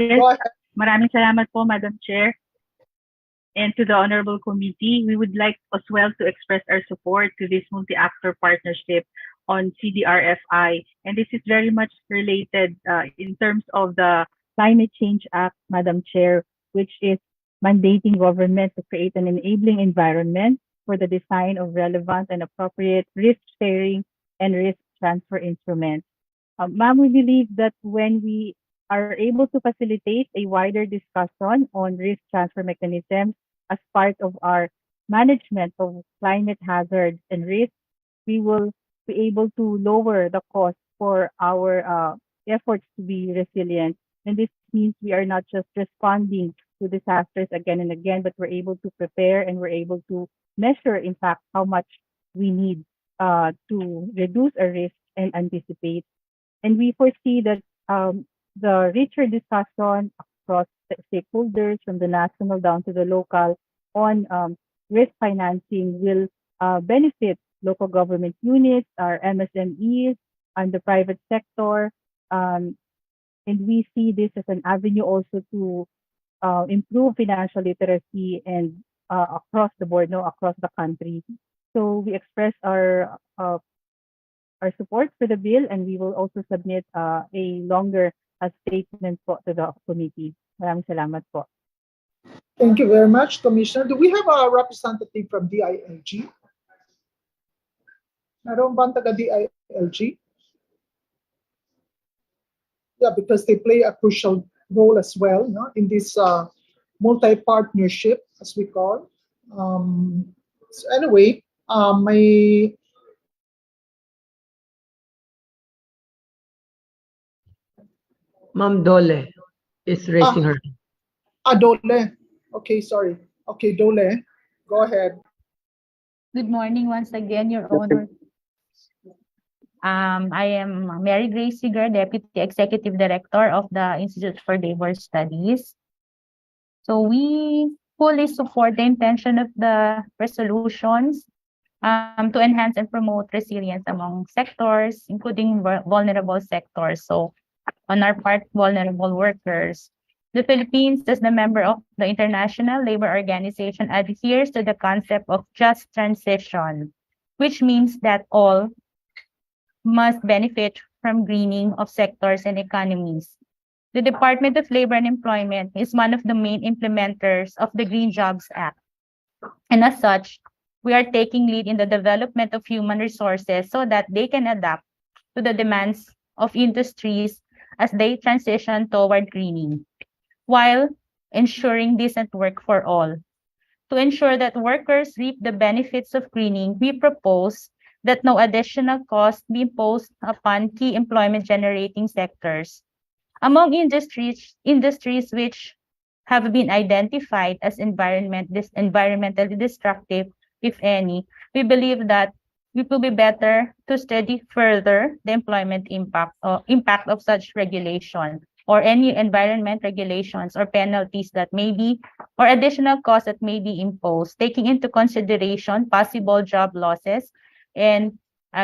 Yes, go ahead. Maraming salamat po, Madam Chair. And to the Honorable Committee, we would like as well to express our support to this multi-actor partnership on CDRFI. And this is very much related in terms of the Climate Change Act, Madam Chair, which is mandating government to create an enabling environment for the design of relevant and appropriate risk-sharing and risk transfer instruments. Ma'am, we believe that when we are able to facilitate a wider discussion on risk transfer mechanisms as part of our management of climate hazards and risks, we will be able to lower the cost for our efforts to be resilient. And this means we are not just responding to disasters again and again, but we're able to prepare and we're able to measure, in fact, how much we need to reduce our risk and anticipate. And we foresee that the richer discussion across stakeholders from the national down to the local on risk financing will benefit local government units, our MSMEs, and the private sector. And we see this as an avenue also to improve financial literacy and across the board, across the country. So we express our support for the bill, and we will also submit a longer statement po to the committee. Maraming salamat po. Thank you very much, Commissioner. Do we have a representative from DILG? Meron ba taga DILG? Yeah, because they play a crucial role as well, no, in this multi-partnership, as we call. So anyway, Ma'am Dole is raising her hand. Dole. Okay, sorry. Okay, Dole, go ahead. Good morning once again, Your Honor. I am Mary Grace Seeger, Deputy Executive Director of the Institute for Labor Studies. So we fully support the intention of the resolutions to enhance and promote resilience among sectors, including vulnerable sectors. So on our part, vulnerable workers. The Philippines, as the member of the International Labor Organization, adheres to the concept of just transition, which means that all must benefit from greening of sectors and economies. The Department of Labor and Employment is one of the main implementers of the Green Jobs Act. And as such, we are taking lead in the development of human resources so that they can adapt to the demands of industries as they transition toward greening, while ensuring decent work for all. To ensure that workers reap the benefits of greening, we propose that no additional cost be imposed upon key employment generating sectors. Among industries which have been identified as environmentally destructive, if any, we believe that it will be better to study further the employment impact of such regulation or any environment regulations or penalties that may be or additional costs that may be imposed, taking into consideration possible job losses and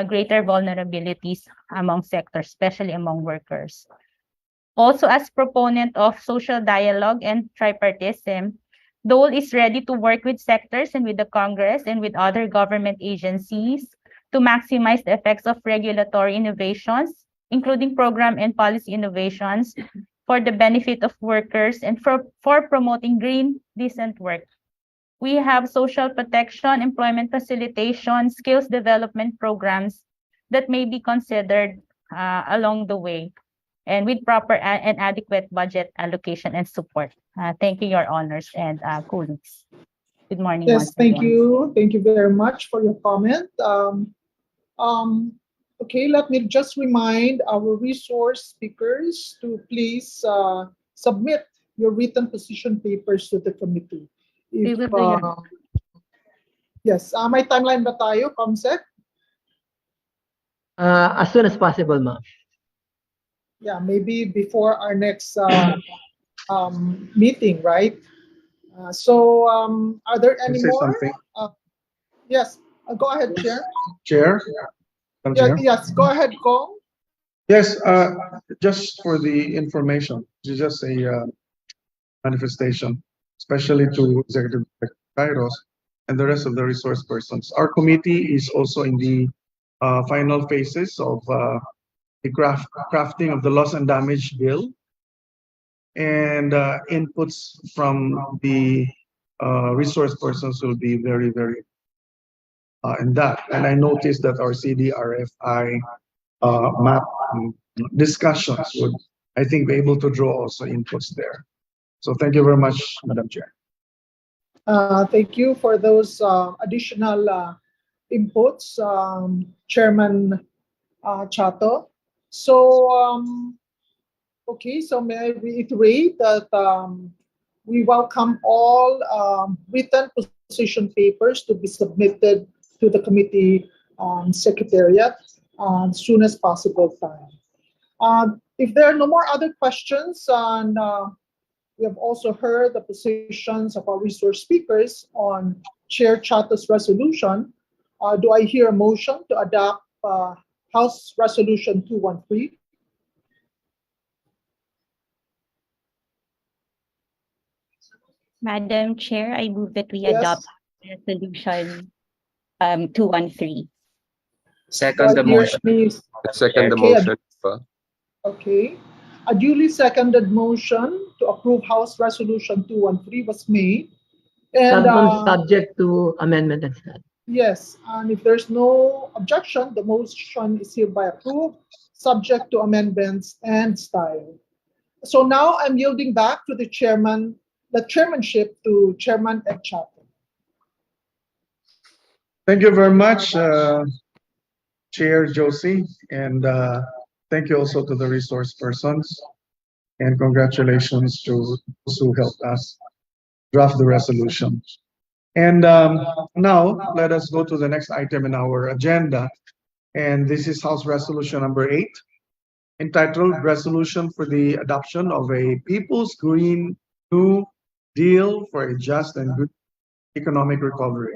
greater vulnerabilities among sectors, especially among workers. Also, as proponent of social dialogue and tripartism, Dole is ready to work with sectors and with the Congress and with other government agencies to maximize the effects of regulatory innovations, including program and policy innovations for the benefit of workers and for promoting green, decent work. We have social protection, employment facilitation, skills development programs that may be considered along the way, and with proper and adequate budget allocation and support. Thank you, Your Honors and colleagues. Good morning. Yes, once thank again. you. Thank you very much for your comment. Okay, let me just remind our resource speakers to please submit your written position papers to the committee. We will do your... Yes, may timeline ba tayo, Comsec? As soon as possible, ma'am. Yeah, maybe before our next meeting, right? So, are there any Say more? something. Yes, go ahead, Chair. Chair? Madam Yeah, Chair? yes, go ahead, Kong. Yes, just for the information, it's just a manifestation, especially to Executive Director Kairos and the rest of the resource persons. Our committee is also in the final phases of the crafting of the loss and damage bill, and inputs from the resource persons will be very, very in that. And I noticed that our CDRFI map discussions would, I think, be able to draw also inputs there. So thank you very much, Madam Chair. Thank you for those additional inputs, Chairman Chato. So, okay, so may I reiterate that we welcome all written position papers to be submitted to the committee secretariat as soon as possible time. If there are no more other questions, and we have also heard the positions of our resource speakers on Chair Chato's resolution, do I hear a motion to adopt House Resolution 213? Madam Chair, I move that we Yes. adopt resolution 213. Second the Do I hear motion. any- Second the Okay, motion. Okay. A duly seconded motion to approve House Resolution 213 was made. And Subject to amendment and style. yes, and if there's no objection, the motion is hereby approved, subject to amendments and style. So now I'm yielding back to the chairmanship to Chairman Ed Chato. Thank you very much, Chair Josie, and thank you also to the resource persons, and congratulations to those who helped us draft the resolution. And now let us go to the next item in our agenda, and this is House Resolution number 8, entitled Resolution for the Adoption of a People's Green New Deal for a Just and Good Economic Recovery.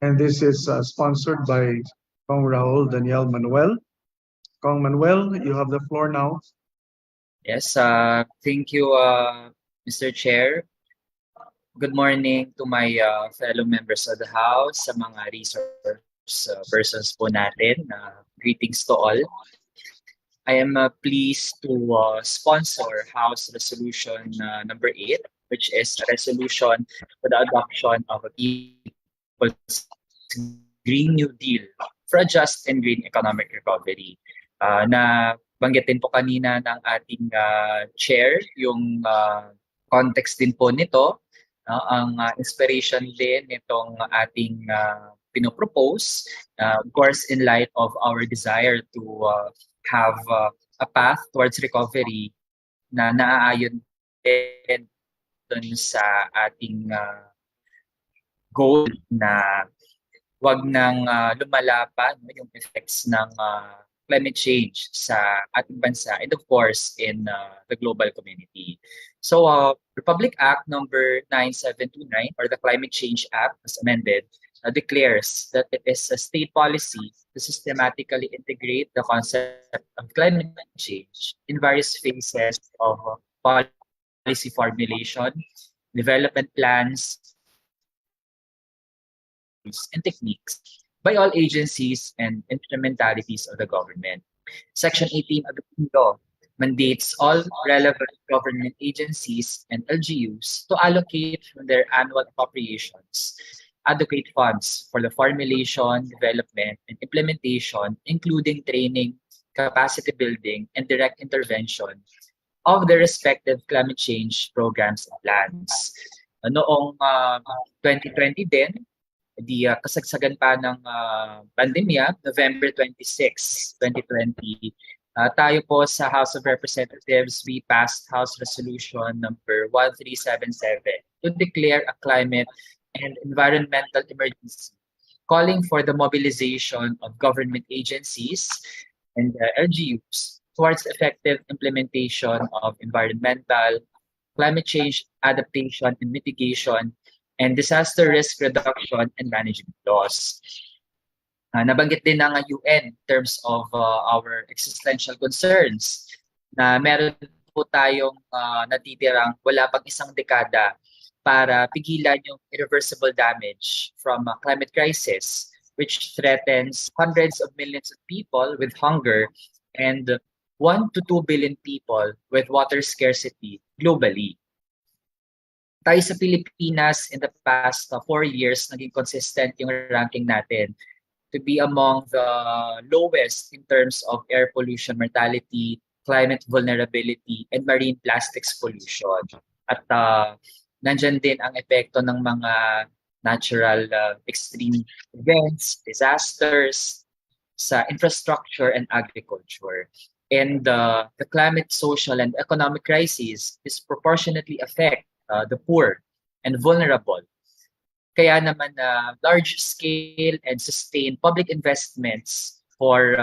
And this is sponsored by Kong Raul Daniel Manuel. Kong Manuel, you have the floor now. Yes, thank you, Mr. Chair, good morning to my fellow members of the House, sa mga resource persons po natin. Greetings to all. I am pleased to sponsor House Resolution number 8, which is a resolution for the adoption of a People's Green New Deal for a just and green economic recovery. Na banggitin po kanina ng ating chair, yung context din po nito, ang inspiration din nitong ating pinopropose, of course, in light of our desire to have a path towards recovery na naaayon din dun sa ating goal na wag nang lumala pa yung effects ng climate change sa ating bansa and of course in the global community. So Republic Act number 9729 or the Climate Change Act as amended declares that it is a state policy to systematically integrate the concept of climate change in various phases of policy formulation, development plans, and techniques by all agencies and instrumentalities of the government. Section 18 of the law mandates all relevant government agencies and LGUs to allocate from their annual appropriations adequate funds for the formulation, development, and implementation, including training, capacity building, and direct intervention of the respective climate change programs and plans. Noong 2020 din, di kasagsagan pa ng pandemya, November 26, 2020, tayo po sa House of Representatives, we passed House Resolution number 1377 to declare a climate and environmental emergency, calling for the mobilization of government agencies and LGUs towards effective implementation of environmental, climate change adaptation and mitigation, and disaster risk reduction and management laws. Nabanggit din ng UN in terms of our existential concerns na meron po tayong natitirang wala pang isang dekada para pigilan yung irreversible damage from a climate crisis which threatens hundreds of millions of people with hunger and 1 to 2 billion people with water scarcity globally. Tayo sa Pilipinas in the past 4 years, naging consistent yung ranking natin to be among the lowest in terms of air pollution mortality, climate vulnerability, and marine plastics pollution. At nandyan din ang epekto ng mga natural extreme events, disasters, sa infrastructure and agriculture. And the climate, social, and economic crisis disproportionately affect the poor and vulnerable. Kaya naman large-scale and sustained public investments for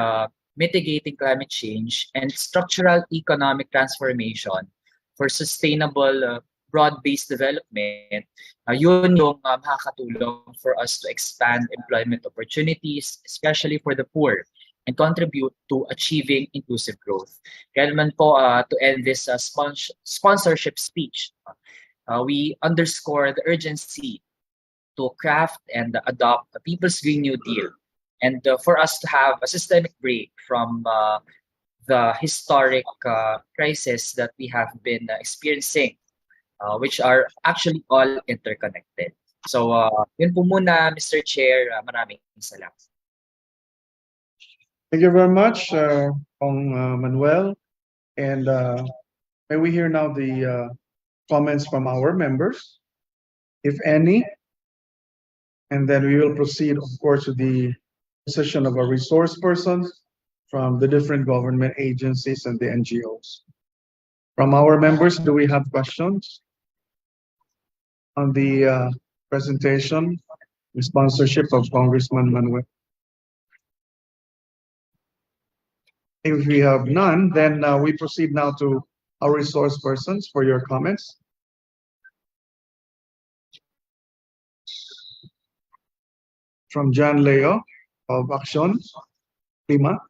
mitigating climate change and structural economic transformation for sustainable broad-based development, yun yung makakatulong for us to expand employment opportunities, especially for the poor, and contribute to achieving inclusive growth. Kaya naman po, to end this sponsorship speech, we underscore the urgency to craft and adopt a People's Green New Deal, and for us to have a systemic break from the historic crisis that we have been experiencing, which are actually all interconnected. So, yun po muna, Mr. Chair. Maraming salamat. Thank you very much, Manuel. And may we hear now the comments from our members, if any. And then we will proceed, of course, to the position of our resource persons from the different government agencies and the NGOs. From our members, do we have questions on the presentation, the sponsorship of Congressman Manuel? If we have none, then we proceed now to our resource persons for your comments. From John Leo of Action Lima.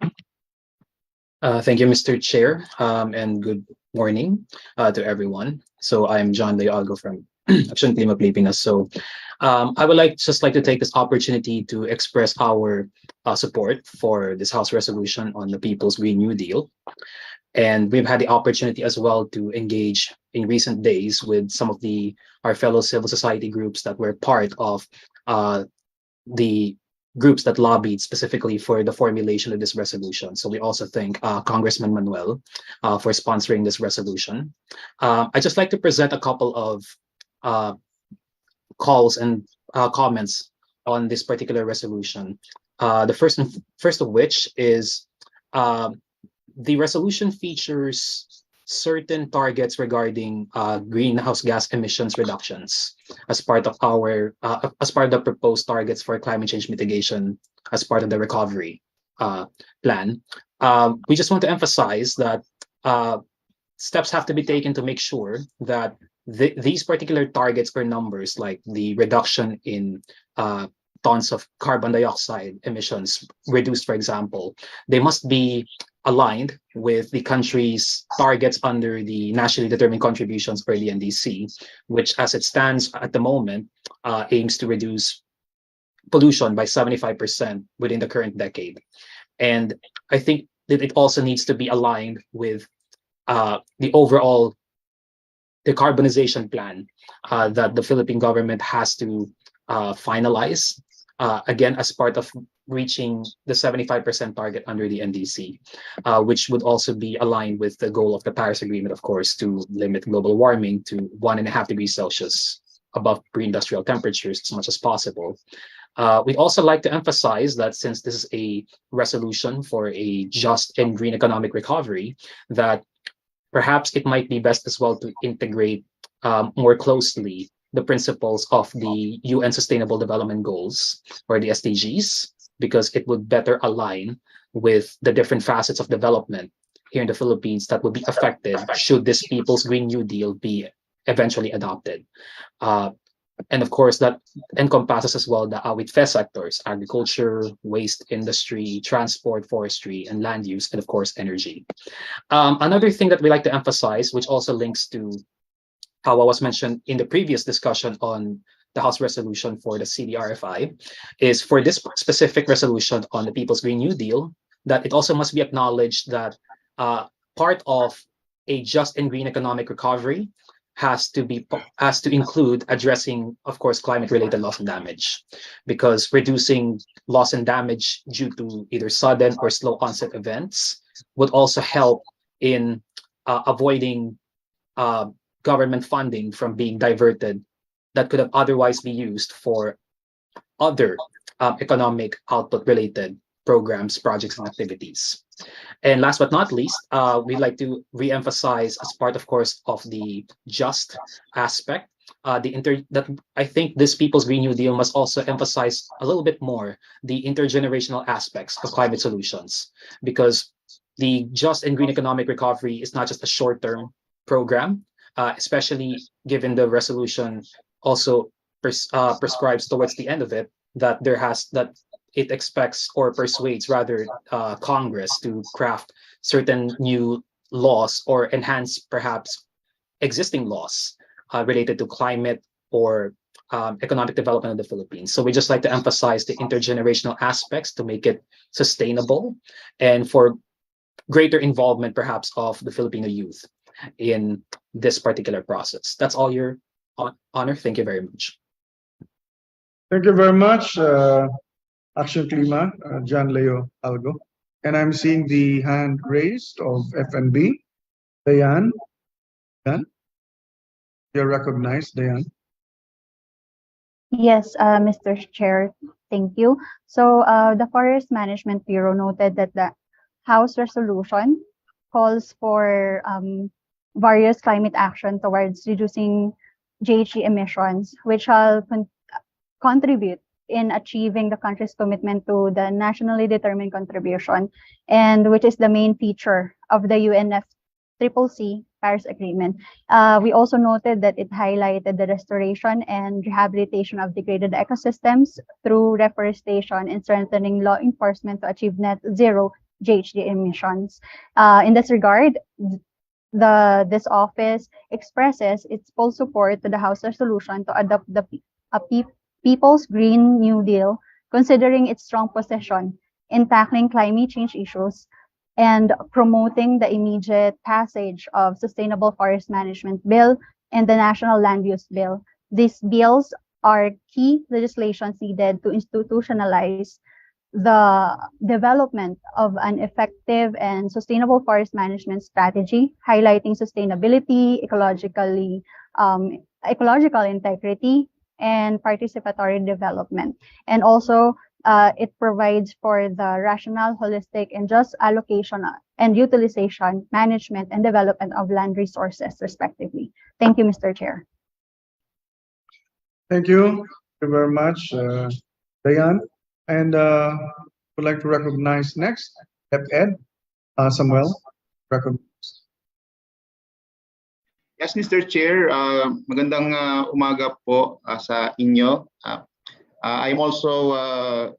Thank you, Mr. Chair, and good morning to everyone. So I'm John Lealgo from Action Klima Pilipinas. So I would like to take this opportunity to express our support for this House resolution on the People's Green New Deal. And we've had the opportunity as well to engage in recent days with some of our fellow civil society groups that were part of the groups that lobbied specifically for the formulation of this resolution. So we also thank Congressman Manuel for sponsoring this resolution. I'd just like to present a couple of calls and comments on this particular resolution. The first of which is the resolution features certain targets regarding greenhouse gas emissions reductions as part of the proposed targets for climate change mitigation as part of the recovery plan. We just want to emphasize that steps have to be taken to make sure that these particular targets or numbers, like the reduction in tons of carbon dioxide emissions reduced, for example, they must be aligned with the country's targets under the nationally determined contributions, or the NDC, which as it stands at the moment aims to reduce pollution by 75% within the current decade. And I think that it also needs to be aligned with the overall decarbonization plan that the Philippine government has to finalize, again, as part of reaching the 75% target under the NDC, which would also be aligned with the goal of the Paris Agreement, of course, to limit global warming to 1.5 degrees Celsius above pre-industrial temperatures as much as possible. We'd also like to emphasize that since this is a resolution for a just and green economic recovery, that perhaps it might be best as well to integrate more closely the principles of the UN Sustainable Development Goals, or the SDGs, because it would better align with the different facets of development here in the Philippines that would be affected should this People's Green New Deal be eventually adopted. And of course, that encompasses as well the awit FES sectors: agriculture, waste industry, transport, forestry, and land use, and of course, energy. Another thing that we like to emphasize, which also links to how I was mentioned in the previous discussion on the House resolution for the CDRFI, is for this specific resolution on the People's Green New Deal, that it also must be acknowledged that part of a just and green economic recovery has to include addressing, of course, climate-related loss and damage, because reducing loss and damage due to either sudden or slow onset events would also help in avoiding government funding from being diverted that could have otherwise be used for other economic output-related programs, projects, and activities. And last but not least, we'd like to re-emphasize, as part, of course, of the just aspect, that I think this People's Green New Deal must also emphasize a little bit more the intergenerational aspects of climate solutions, because the just and green economic recovery is not just a short-term program, especially given the resolution also prescribes towards the end of it that it expects, or persuades rather, Congress to craft certain new laws or enhance perhaps existing laws related to climate or economic development of the Philippines. So we just like to emphasize the intergenerational aspects to make it sustainable, and for greater involvement perhaps of the Filipino youth in this particular process. That's all, Your Honor. Thank you very much. Thank you very much, Action Klima, John Leo Algo. And I'm seeing the hand raised of FNB. Dayan. Dan? You're recognized, Dayan. Yes, Mr. Chair, thank you. So the Forest Management Bureau noted that the House resolution calls for various climate action towards reducing GHG emissions, which will contribute in achieving the country's commitment to the nationally determined contribution, and which is the main feature of the UNFCCC Paris Agreement. We also noted that it highlighted the restoration and rehabilitation of degraded ecosystems through reforestation and strengthening law enforcement to achieve net zero GHG emissions. In this regard, this office expresses its full support to the House resolution to adopt the People's Green New Deal, considering its strong position in tackling climate change issues and promoting the immediate passage of Sustainable Forest Management Bill and the National Land Use Bill. These bills are key legislation needed to institutionalize the development of an effective and sustainable forest management strategy, highlighting sustainability, ecological integrity, and participatory development. And also, it provides for the rational, holistic, and just allocation and utilization, management, and development of land resources, respectively. Thank you, Mr. Chair. Thank you. Thank you very much, Diane. And would like to recognize next, Ed Samuel. Yes, Mr. Chair, magandang umaga po sa inyo. I'm also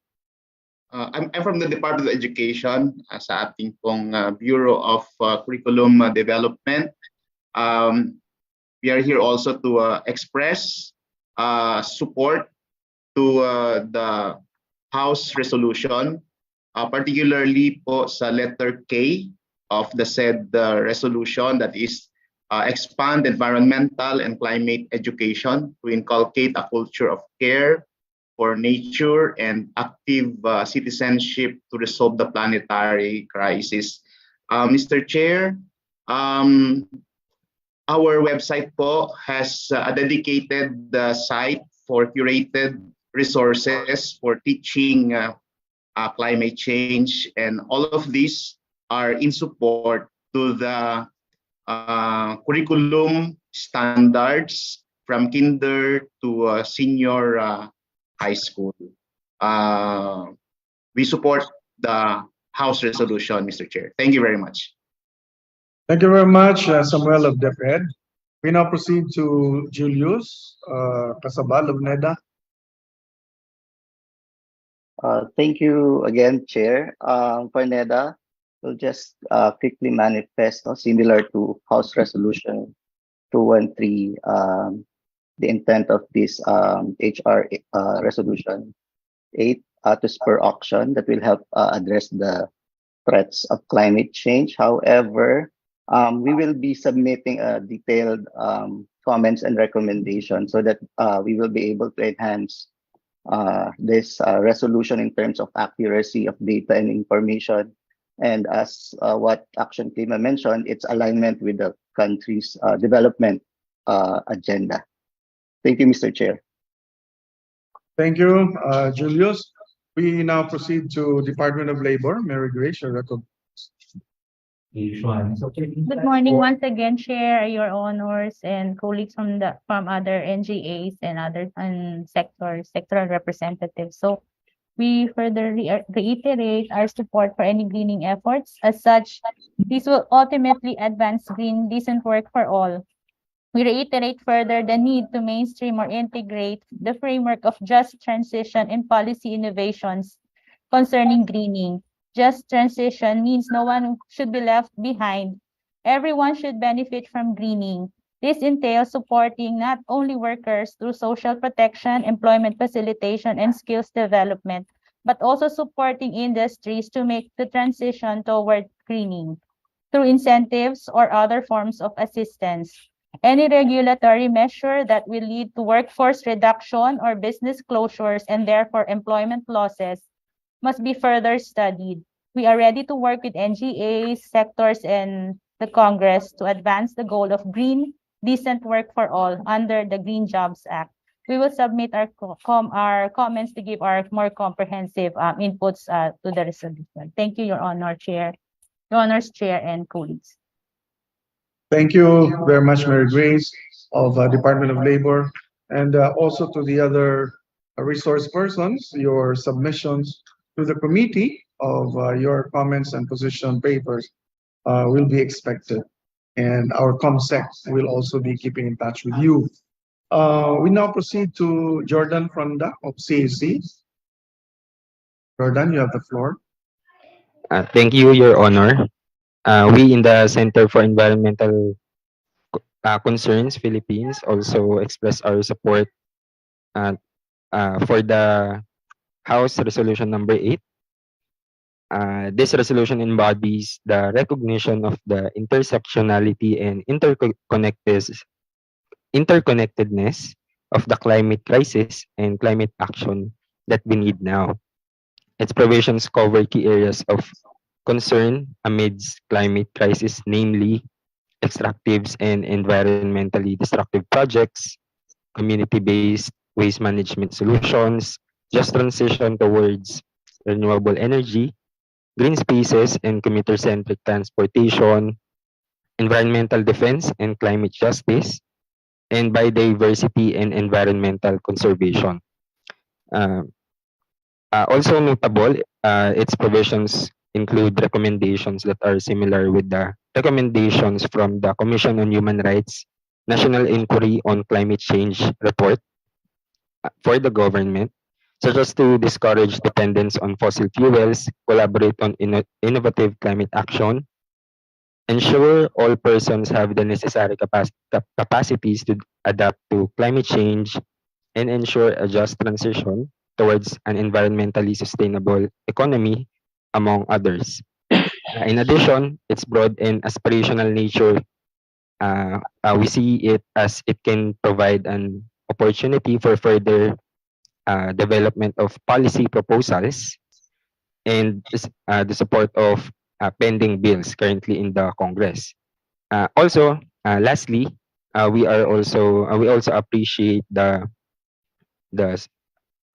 I'm from the Department of Education sa ating pong Bureau of Curriculum Development. We are here also to express support to the House resolution, particularly po sa letter K of the said resolution, that is expand environmental and climate education to inculcate a culture of care for nature and active citizenship to resolve the planetary crisis. Mr. Chair, our website po has a dedicated site for curated resources for teaching climate change, and all of these are in support to the curriculum standards from kinder to senior high school. We support the House resolution, Mr. Chair. Thank you very much. Thank you very much, Samuel of DepEd. We now proceed to Julius Casabal of NEDA. Thank you again, Chair. For NEDA, we'll just quickly manifest, similar to House Resolution 213, the intent of this HR Resolution 8 to spur action that will help address the threats of climate change. However, we will be submitting detailed comments and recommendations so that we will be able to enhance this resolution in terms of accuracy of data and information. And as what Action Klima mentioned, its alignment with the country's development agenda. Thank you, Mr. Chair. Thank you, Julius. We now proceed to Department of Labor. Mary Grace, your record. Good morning once again, Chair, Your Honors, and colleagues from other NGAs and other sectoral representatives. So we further reiterate our support for any greening efforts. As such, this will ultimately advance green, decent work for all. We reiterate further the need to mainstream or integrate the framework of just transition in policy innovations concerning greening. Just transition means no one should be left behind. Everyone should benefit from greening. This entails supporting not only workers through social protection, employment facilitation, and skills development, but also supporting industries to make the transition toward greening through incentives or other forms of assistance. Any regulatory measure that will lead to workforce reduction or business closures and therefore employment losses must be further studied. We are ready to work with NGAs, sectors, and the Congress to advance the goal of green, decent work for all under the Green Jobs Act. We will submit our comments to give our more comprehensive inputs to the resolution. Thank you, Your Honor, Chair, Your Honor's Chair, and colleagues. Thank you very much, Mary Grace of Department of Labor, and also to the other resource persons. Your submissions to the committee of your comments and position papers will be expected, and our ComSec will also be keeping in touch with you. We now proceed to Jordan Fronda of CAC. Jordan, you have the floor. Thank you, Your Honor. We in the Center for Environmental Concerns Philippines also express our support uh, for the House Resolution number 8. This resolution embodies the recognition of the intersectionality and interconnectedness of the climate crisis and climate action that we need now. Its provisions cover key areas of concern amidst climate crisis, namely extractives and environmentally destructive projects, community-based waste management solutions, just transition towards renewable energy, green spaces and commuter-centric transportation, environmental defense and climate justice, and biodiversity and environmental conservation. Uh, Also notable, its provisions include recommendations that are similar with the recommendations from the Commission on Human Rights National Inquiry on Climate Change report for the government, such as to discourage dependence on fossil fuels, collaborate on innovative climate action, ensure all persons have the necessary capacities to adapt to climate change, and ensure a just transition towards an environmentally sustainable economy, among others. In addition, its broad and aspirational nature, we see it as it can provide an opportunity for further development of policy proposals and the support of pending bills currently in the Congress. Lastly, we also appreciate the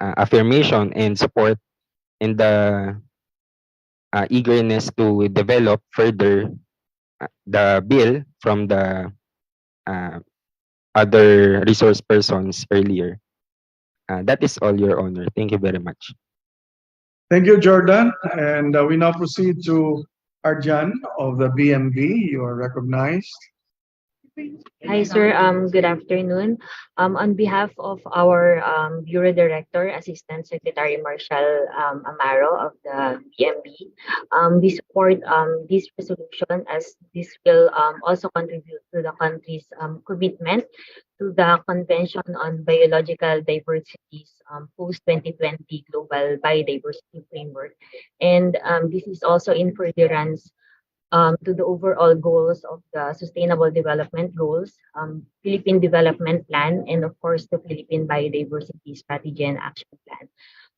affirmation and support and the eagerness to develop further the bill from the uh, other resource persons earlier. That is all, Your Honor. Thank you very much. Thank you, Jordan. And we now proceed to Arjan of the BMB. You are recognized. Hi, sir. Good afternoon. On behalf of our Bureau Director, Assistant Secretary Marshall Amaro of the BMB, we support this resolution as this will also contribute to the country's commitment to the Convention on Biological Diversity's post-2020 Global Biodiversity Framework. And this is also in furtherance to the overall goals of the Sustainable Development Goals, Philippine Development Plan, and of course the Philippine Biodiversity Strategy and Action Plan.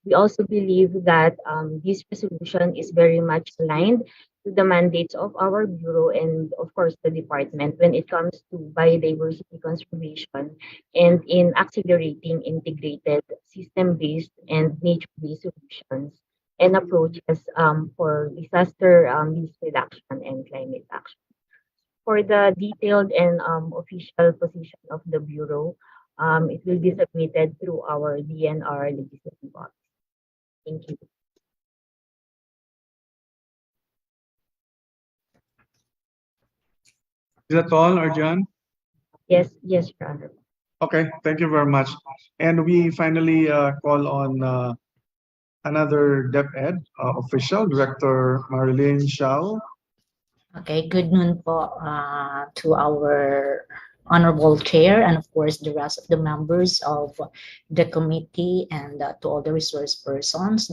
We also believe that this resolution is very much aligned to the mandates of our Bureau and of course the department when it comes to biodiversity conservation and in accelerating integrated system-based and nature-based solutions and approaches for disaster risk reduction and climate action. For the detailed and official position of the Bureau, it will be submitted through our DNR legislative office. Thank you. Is that all, Arjan? Yes, Your Honor. Okay, thank you very much. And we finally call on another DepEd official, Director Marilyn Shao. Okay, good noon po to our honorable chair and of course the rest of the members of the committee and to all the resource persons,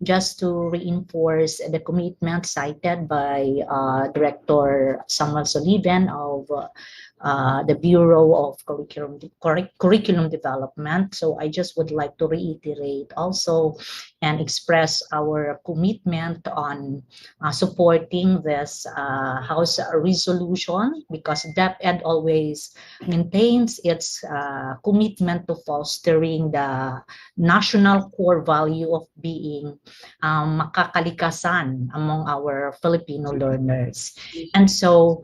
just to reinforce the commitment cited by Director Samuel Soliven of the Bureau of Curriculum Development. So I just would like to reiterate also and express our commitment on supporting this House resolution because DepEd always maintains its commitment to fostering the national core value of being makakalikasan among our Filipino learners. And so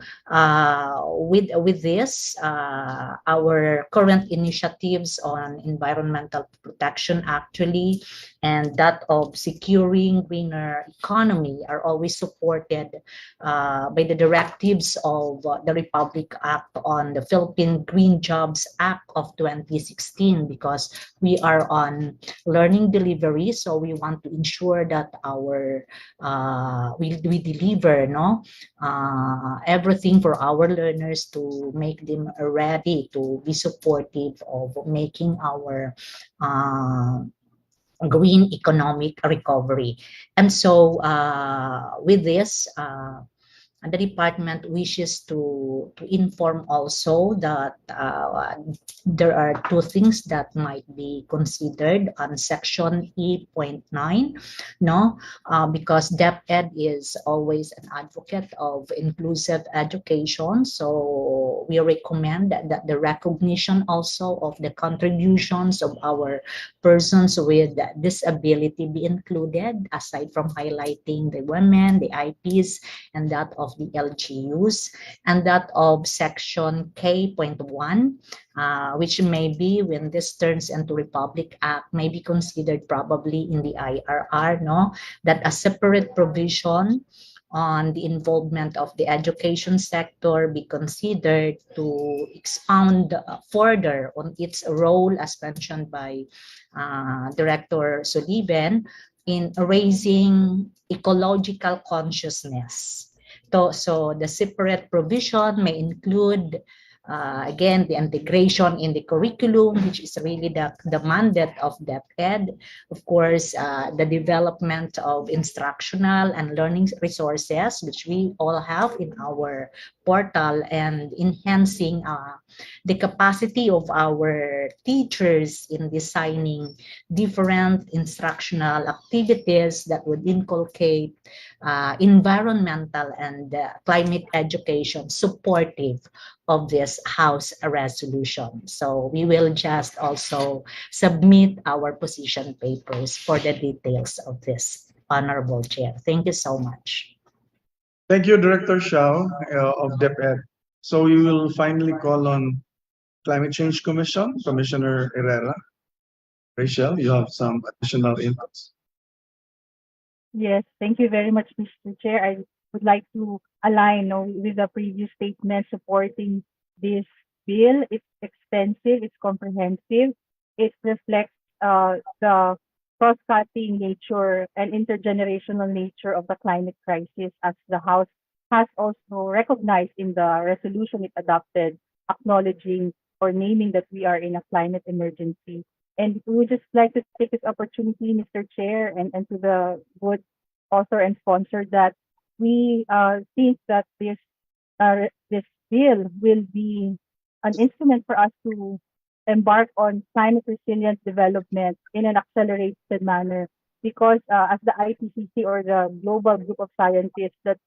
with this, our current initiatives on environmental protection actually and that of securing greener economy are always supported by the directives of the Republic Act on the Philippine Green Jobs Act of 2016, because we are on learning delivery, so we want to ensure that our we deliver everything for our learners to make them ready to be supportive of making our green economic recovery. And so with this, the department wishes to inform also that there are two things that might be considered on section E.9, because DepEd is always an advocate of inclusive education. So we recommend that the recognition also of the contributions of our persons with disability be included, aside from highlighting the women, the IPs, and that of the LGUs, and that of section K.1, which may be, when this turns into Republic Act, may be considered probably in the IRR, that a separate provision on the involvement of the education sector be considered to expound further on its role, as mentioned by Director Sullivan, in raising ecological consciousness. So the separate provision may include, again, the integration in the curriculum, which is really the mandate of DepEd. Of course, the development of instructional and learning resources, which we all have in our portal, and enhancing the capacity of our teachers in designing different instructional activities that would inculcate environmental and climate education supportive of this House resolution. So we will just also submit our position papers for the details of this, Honorable Chair. Thank you so much. Thank you, Director Shao of DepEd. So we will finally call on Climate Change Commission, Commissioner Herrera. Rachel, you have some additional inputs. Yes, thank you very much, Mr. Chair. I would like to align with the previous statement supporting this bill. It's extensive, it's comprehensive, it reflects the cross-cutting nature and intergenerational nature of the climate crisis, as the House has also recognized in the resolution it adopted, acknowledging or naming that we are in a climate emergency. And we would just like to take this opportunity, Mr. Chair, and to the good author and sponsor, that we think that this bill will be an instrument for us to embark on climate resilient development in an accelerated manner, because as the IPCC, or the global group of scientists that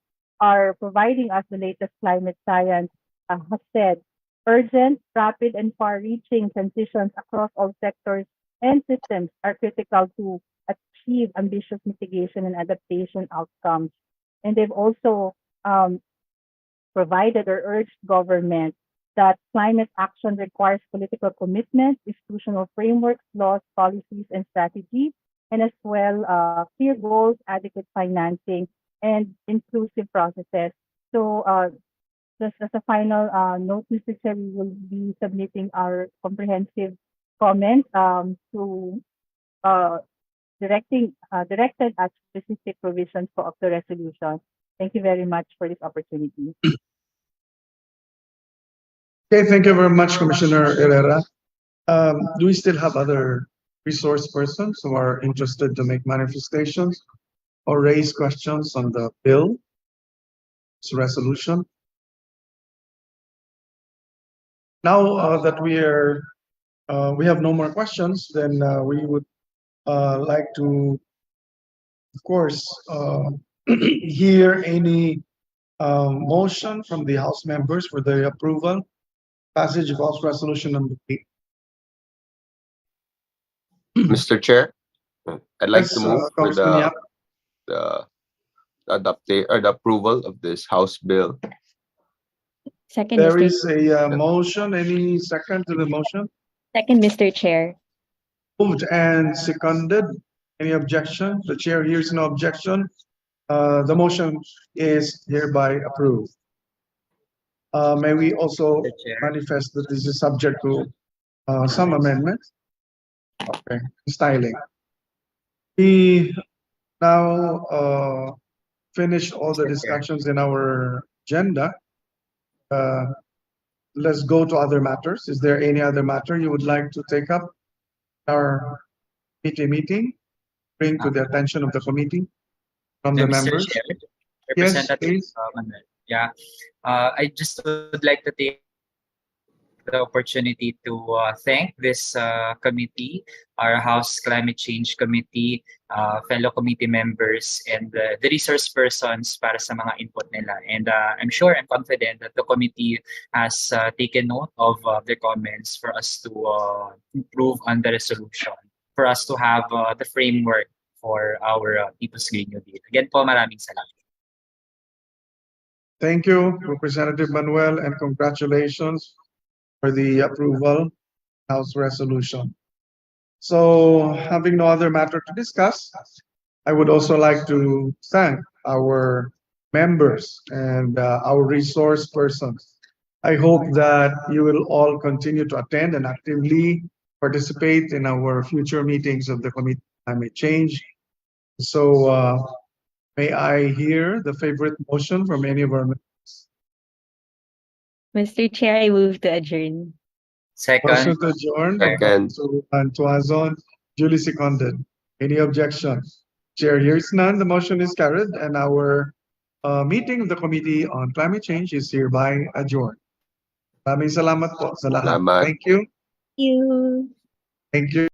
are providing us the latest climate science, has said, urgent, rapid, and far-reaching transitions across all sectors and systems are critical to achieve ambitious mitigation and adaptation outcomes. And they've also provided or urged government that climate action requires political commitment, institutional frameworks, laws, policies, and strategies, and as well clear goals, adequate financing, and inclusive processes. So just as a final note, Mr. Chair, we will be submitting our comprehensive comment to directed at specific provisions of the resolution. Thank you very much for this opportunity. Okay, thank you very much, Commissioner Herrera. Do we still have other resource persons who are interested to make manifestations or raise questions on the bill, this resolution? Now that we have no more questions, then we would like to, of course, hear any motion from the House members for the approval, passage of House Resolution number 8. Mr. Chair, I'd like Yes, to move for Congressman Yap. the the approval of this House bill. Second, There Mr. is a motion. Any second to the motion? Second, Mr. Chair. Moved and seconded Any objection? The chair hears no objection. The motion is hereby approved. May we also Mr. Chair. manifest that this is subject to some amendment? Okay, styling. We now finish all the discussions in our agenda. Let's go to other matters. Is there any other matter you would like to take up our meeting? Bring to the attention of the committee from the Mr. members? Chair, Yes, Representative please. Manuel. Yeah, I just would like to take the opportunity to thank this committee, our House Climate Change Committee, fellow committee members, and the resource persons para sa mga input nila. And I'm sure and confident that the committee has taken note of their comments for us to improve on the resolution, for us to have the framework for our People's Green New Deal. Again po, maraming salamat. Thank you, Representative Manuel, and congratulations for the approval House resolution. So, having no other matter to discuss, I would also like to thank our members and our resource persons. I hope that you will all continue to attend and actively participate in our future meetings of the Committee on Climate Change. So, may I hear the favorite motion from any of our members? Mr. Chair, I move to adjourn. Second. Motion to adjourn. Second. And Tuazon, duly seconded. Any objection? Chair hears none. The motion is carried, and our meeting of the Committee on Climate Change is hereby adjourned. Maraming salamat po sa lahat. Salamat. Thank you. Thank you. Thank you.